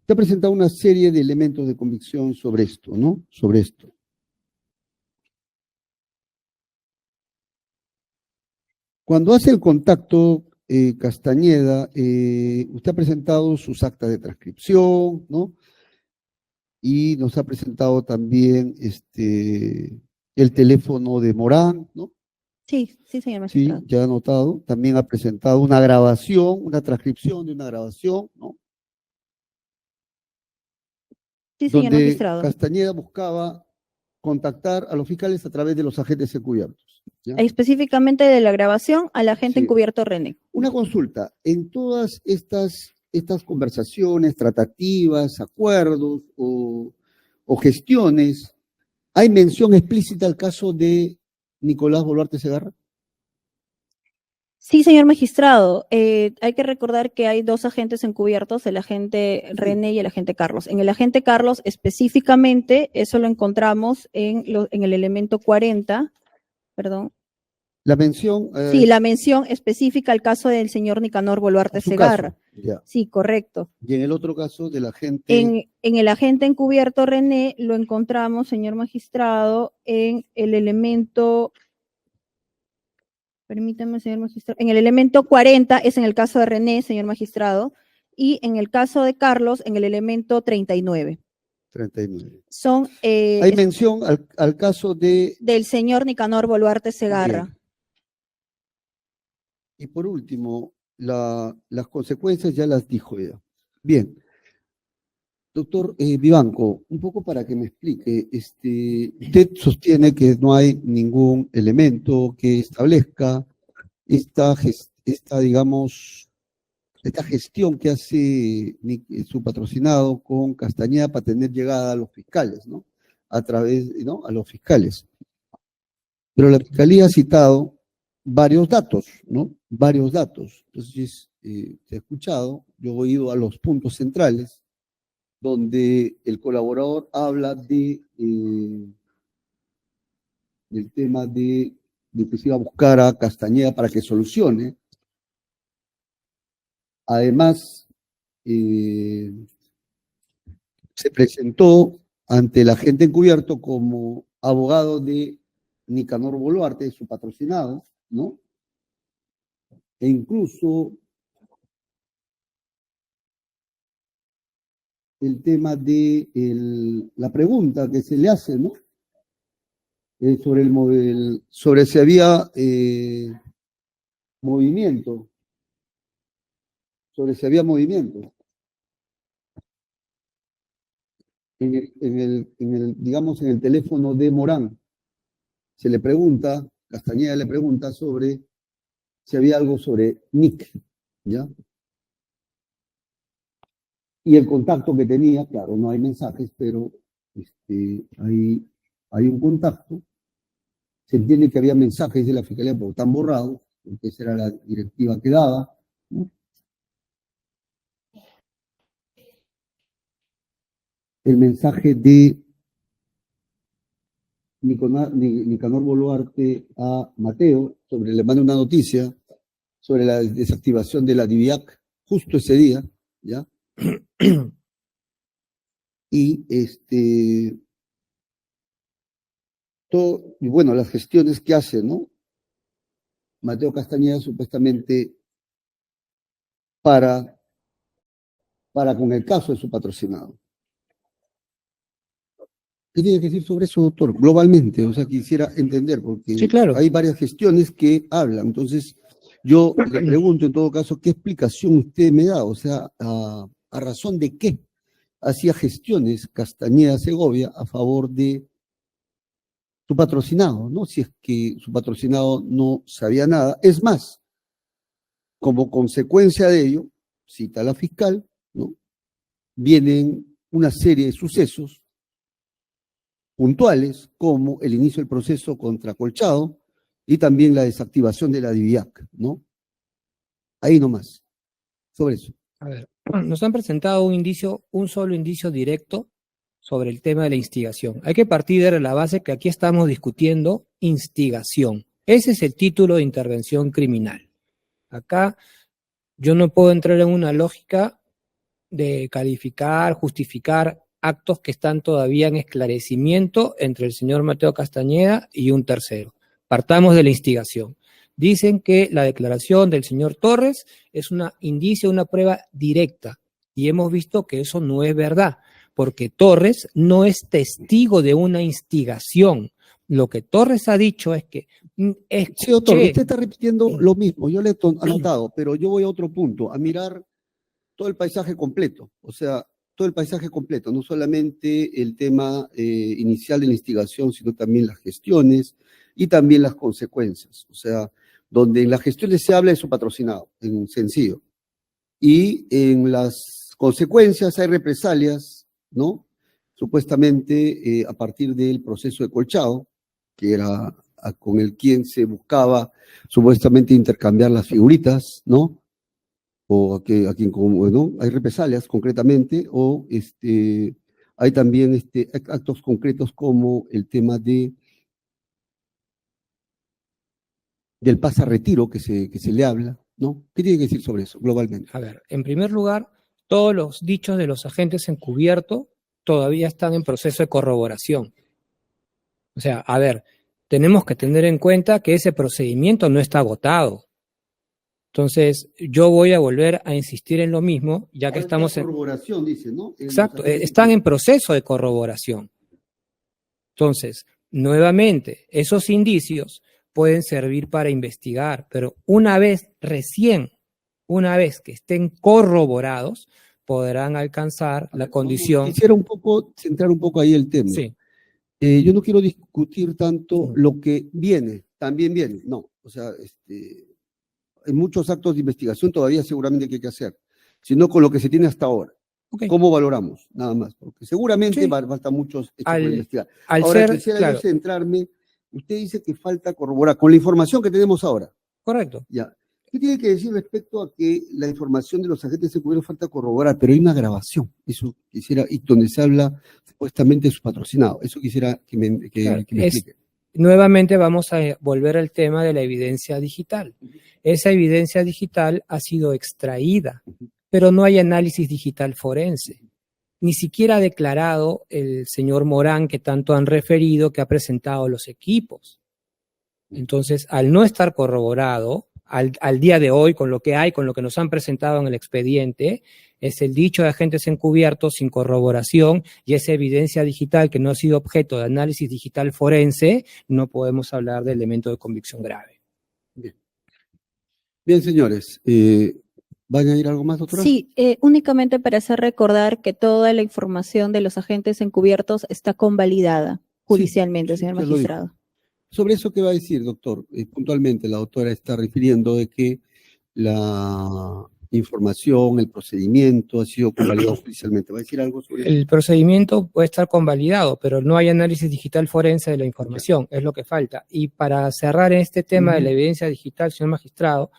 ha presentado una serie de elementos de convicción sobre esto, ¿no? Sobre esto. Cuando hace el contacto Castañeda, usted ha presentado sus actas de transcripción, ¿no? y nos ha presentado también el teléfono de Morán, ¿no? Sí, sí, señor Sí, magistrado. ya ha anotado. También ha presentado una grabación, una transcripción de una grabación, ¿no? Sí, señor Donde magistrado. Castañeda buscaba contactar a los fiscales a través de los agentes encubiertos. ¿Ya? Específicamente de la grabación al agente Sí. encubierto René. Una consulta, en todas estas conversaciones, tratativas, acuerdos o gestiones, ¿hay mención explícita al caso de Nicolás Boluarte Segarra? Sí, señor magistrado. Hay que recordar que hay dos agentes encubiertos, el agente René y el agente Carlos. En el agente Carlos específicamente, eso lo encontramos en el elemento 40, perdón. La mención... Sí, la mención específica al caso del señor Nicanor Boluarte su Segarra. caso, ya. Sí, correcto. Y en el otro caso del agente... En el agente encubierto René lo encontramos, señor magistrado, en el elemento... Permítame, señor magistrado. En el elemento 40 es en el caso de René, señor magistrado, y en el caso de Carlos, en el elemento 39. 39. Son Hay mención al caso de... del señor Nicanor Boluarte Segarra. Bien. Y por último, las consecuencias ya las dijo ella. Bien. Doctor Vivanco, un poco para que me explique, usted sostiene que no hay ningún elemento que establezca esta gestión que hace su patrocinado con Castañeda para tener llegada a los fiscales, ¿no? A través, ¿no? A los fiscales. Pero la fiscalía ha citado varios datos, ¿no? Varios datos. Entonces, se ha escuchado, yo he ido a los puntos centrales, donde el colaborador habla del tema de que se iba a buscar a Castañeda para que solucione. Además, se presentó ante el agente encubierto como abogado de Nicanor Boluarte, su patrocinado, ¿no? E incluso el tema de la pregunta que se le hace, ¿no? Sobre si había movimiento, digamos, en el teléfono de Morán. Se le pregunta, Castañeda le pregunta sobre si había algo sobre Nick, ¿ya? Y el contacto que tenía, claro, no hay mensajes, pero hay un contacto. Se entiende que había mensajes de la Fiscalía, pero están borrados, porque esa era la directiva que daba, ¿no? El mensaje de Nicanor Boluarte a Mateo, le manda una noticia sobre la desactivación de la DIVIAC justo ese día, ¿ya? Y y bueno, las gestiones que hace, ¿no? Mateo Castañeda supuestamente para con el caso de su patrocinado. ¿Qué tiene que decir sobre eso, doctor? Globalmente, o sea, quisiera entender, porque Sí, claro. hay varias gestiones que hablan. Entonces, yo le pregunto en todo caso, ¿qué explicación usted me da? O sea, ¿a razón de qué hacía gestiones Castañeda Segovia a favor de su patrocinado, ¿no? Si es que su patrocinado no sabía nada. Es más, como consecuencia de ello, cita la fiscal, ¿no? Vienen una serie de sucesos puntuales, como el inicio del proceso contra Colchado y también la desactivación de la DIVIAC, ¿no? Ahí nomás, sobre eso. A ver, nos han presentado un solo indicio directo sobre el tema de la instigación. Hay que partir de la base que aquí estamos discutiendo instigación. Ese es el título de intervención criminal. Acá yo no puedo entrar en una lógica de calificar, justificar actos que están todavía en esclarecimiento entre el señor Mateo Castañeda y un tercero. Partamos de la instigación. Dicen que la declaración del señor Torres es un indicio, una prueba directa, y hemos visto que eso no es verdad, porque Torres no es testigo de una instigación. Lo que Torres ha dicho es que Sí, doctor, usted está repitiendo lo mismo, yo le he anotado, pero yo voy a otro punto, a mirar todo el paisaje completo, o sea, todo el paisaje completo, no solamente el tema inicial de la instigación, sino también las gestiones y también las consecuencias, o sea, donde en las gestiones se habla de su patrocinado, en sencillo, y en las consecuencias hay represalias, ¿no? Supuestamente a partir del proceso de Colchado, que era con el quien se buscaba supuestamente intercambiar las figuritas, ¿no? O a quien como, ¿no? Hay represalias concretamente, o hay también actos concretos como el tema del pasa-retiro que se le habla, ¿no? ¿Qué tiene que decir sobre eso globalmente? A ver, en primer lugar, todos los dichos de los agentes encubiertos todavía están en proceso de corroboración. O sea, a ver, tenemos que tener en cuenta que ese procedimiento no está agotado. Entonces, yo voy a volver a insistir en lo mismo, ya que estamos en... Corroboración, dice, ¿no? Exacto, están en proceso de corroboración. Entonces, nuevamente, esos indicios pueden servir para investigar, pero una vez que estén corroborados, podrán alcanzar la condición. Quisiera centrar un poco ahí el tema. Sí. Yo no quiero discutir tanto lo que viene, también viene, no, o sea, hay muchos actos de investigación todavía seguramente que hay que hacer, sino con lo que se tiene hasta ahora. Okay. ¿Cómo valoramos? Nada más, porque seguramente Sí. faltan muchos hechos por investigar. Al Ahora, ser, quisiera claro, yo centrarme, usted dice que falta corroborar con la información que tenemos ahora. correcto. Ya. ¿Qué tiene que decir respecto a que la información de los agentes encubiertos falta corroborar? Pero hay una grabación, eso quisiera, y donde se habla supuestamente de su patrocinado. Eso quisiera que me explique. Nuevamente vamos a volver al tema de la evidencia digital. Esa evidencia digital ha sido extraída, pero no hay análisis digital forense. Ni siquiera ha declarado el señor Morán, que tanto han referido, que ha presentado los equipos. Entonces, al no estar corroborado, al día de hoy, con lo que hay, con lo que nos han presentado en el expediente, es el dicho de agentes encubiertos sin corroboración y esa evidencia digital que no ha sido objeto de análisis digital forense, no podemos hablar de elemento de convicción grave. Bien, señores, ¿van a añadir algo más, doctora? Sí, únicamente para hacer recordar que toda la información de los agentes encubiertos está convalidada judicialmente, Sí, señor usted lo dijo. magistrado. Sobre eso, ¿qué va a decir, doctor? Puntualmente, la doctora está refiriendo de que la información, el procedimiento ha sido convalidado judicialmente. ¿Va a decir algo sobre eso? El procedimiento puede estar convalidado, pero no hay análisis digital forense de la información, es lo que falta. Y para cerrar este tema de la evidencia digital, señor magistrado,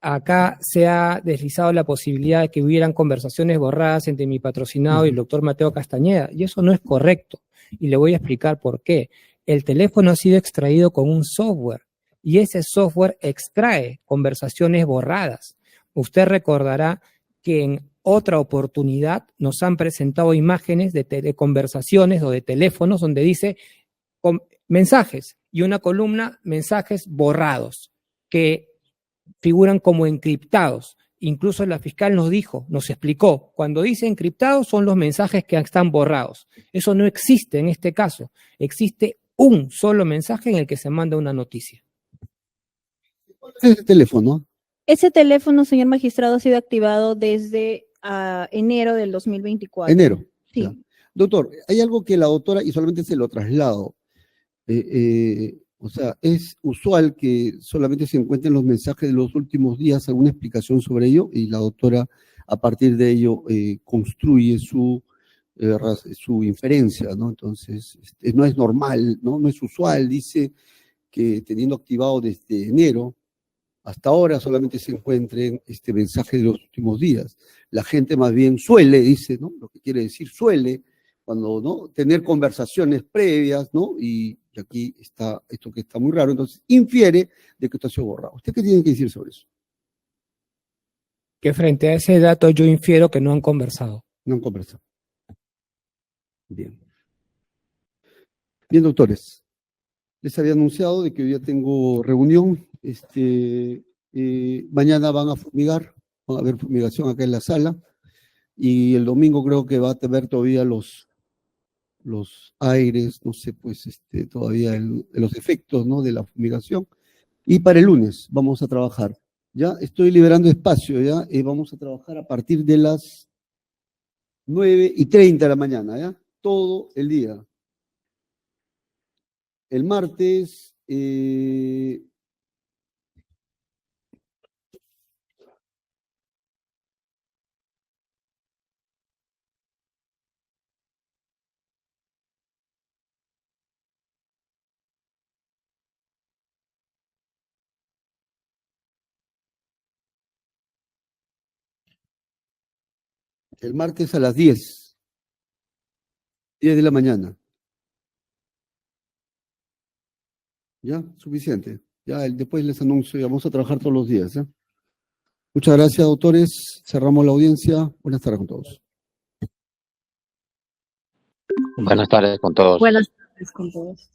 acá se ha deslizado la posibilidad de que hubieran conversaciones borradas entre mi patrocinado y el doctor Mateo Castañeda, y eso no es correcto. Y le voy a explicar por qué. El teléfono ha sido extraído con un software, y ese software extrae conversaciones borradas. Usted recordará que en otra oportunidad nos han presentado imágenes de conversaciones o de teléfonos donde dice mensajes y una columna mensajes borrados que figuran como encriptados. Incluso la fiscal nos explicó, cuando dice encriptados son los mensajes que están borrados. Eso no existe en este caso. Existe un solo mensaje en el que se manda una noticia. ¿Cuál es el teléfono? Ese teléfono, señor magistrado, ha sido activado desde enero del 2024. Enero. Sí. Ya. Doctor, hay algo que la doctora, y solamente se lo traslado, o sea, es usual que solamente se encuentren los mensajes de los últimos días, alguna explicación sobre ello, y la doctora a partir de ello construye su inferencia, ¿no? Entonces, no es normal, ¿no? No es usual, dice que teniendo activado desde enero, hasta ahora solamente se encuentren mensaje de los últimos días. La gente más bien suele, dice, ¿no? Lo que quiere decir suele, cuando, ¿no? Tener conversaciones previas, ¿no? Y aquí está esto que está muy raro, entonces infiere de que esto ha sido borrado. ¿Usted qué tiene que decir sobre eso? Que frente a ese dato yo infiero que no han conversado. No han conversado. Bien. Bien, doctores. Les había anunciado de que hoy ya tengo reunión. Mañana van a fumigar, va a haber fumigación acá en la sala. y el domingo creo que va a tener todavía los aires, no sé, pues todavía los efectos, ¿no?, de la fumigación. Y para el lunes vamos a trabajar. Ya estoy liberando espacio, ya, y vamos a trabajar a partir de las 9:30 de la mañana, ya, todo el día. El martes, a las 10 de la mañana. Ya, suficiente. Ya después les anuncio, ya vamos a trabajar todos los días, ¿ya? Muchas gracias, doctores. Cerramos la audiencia. Buenas tardes con todos. Buenas tardes con todos. Buenas tardes con todos.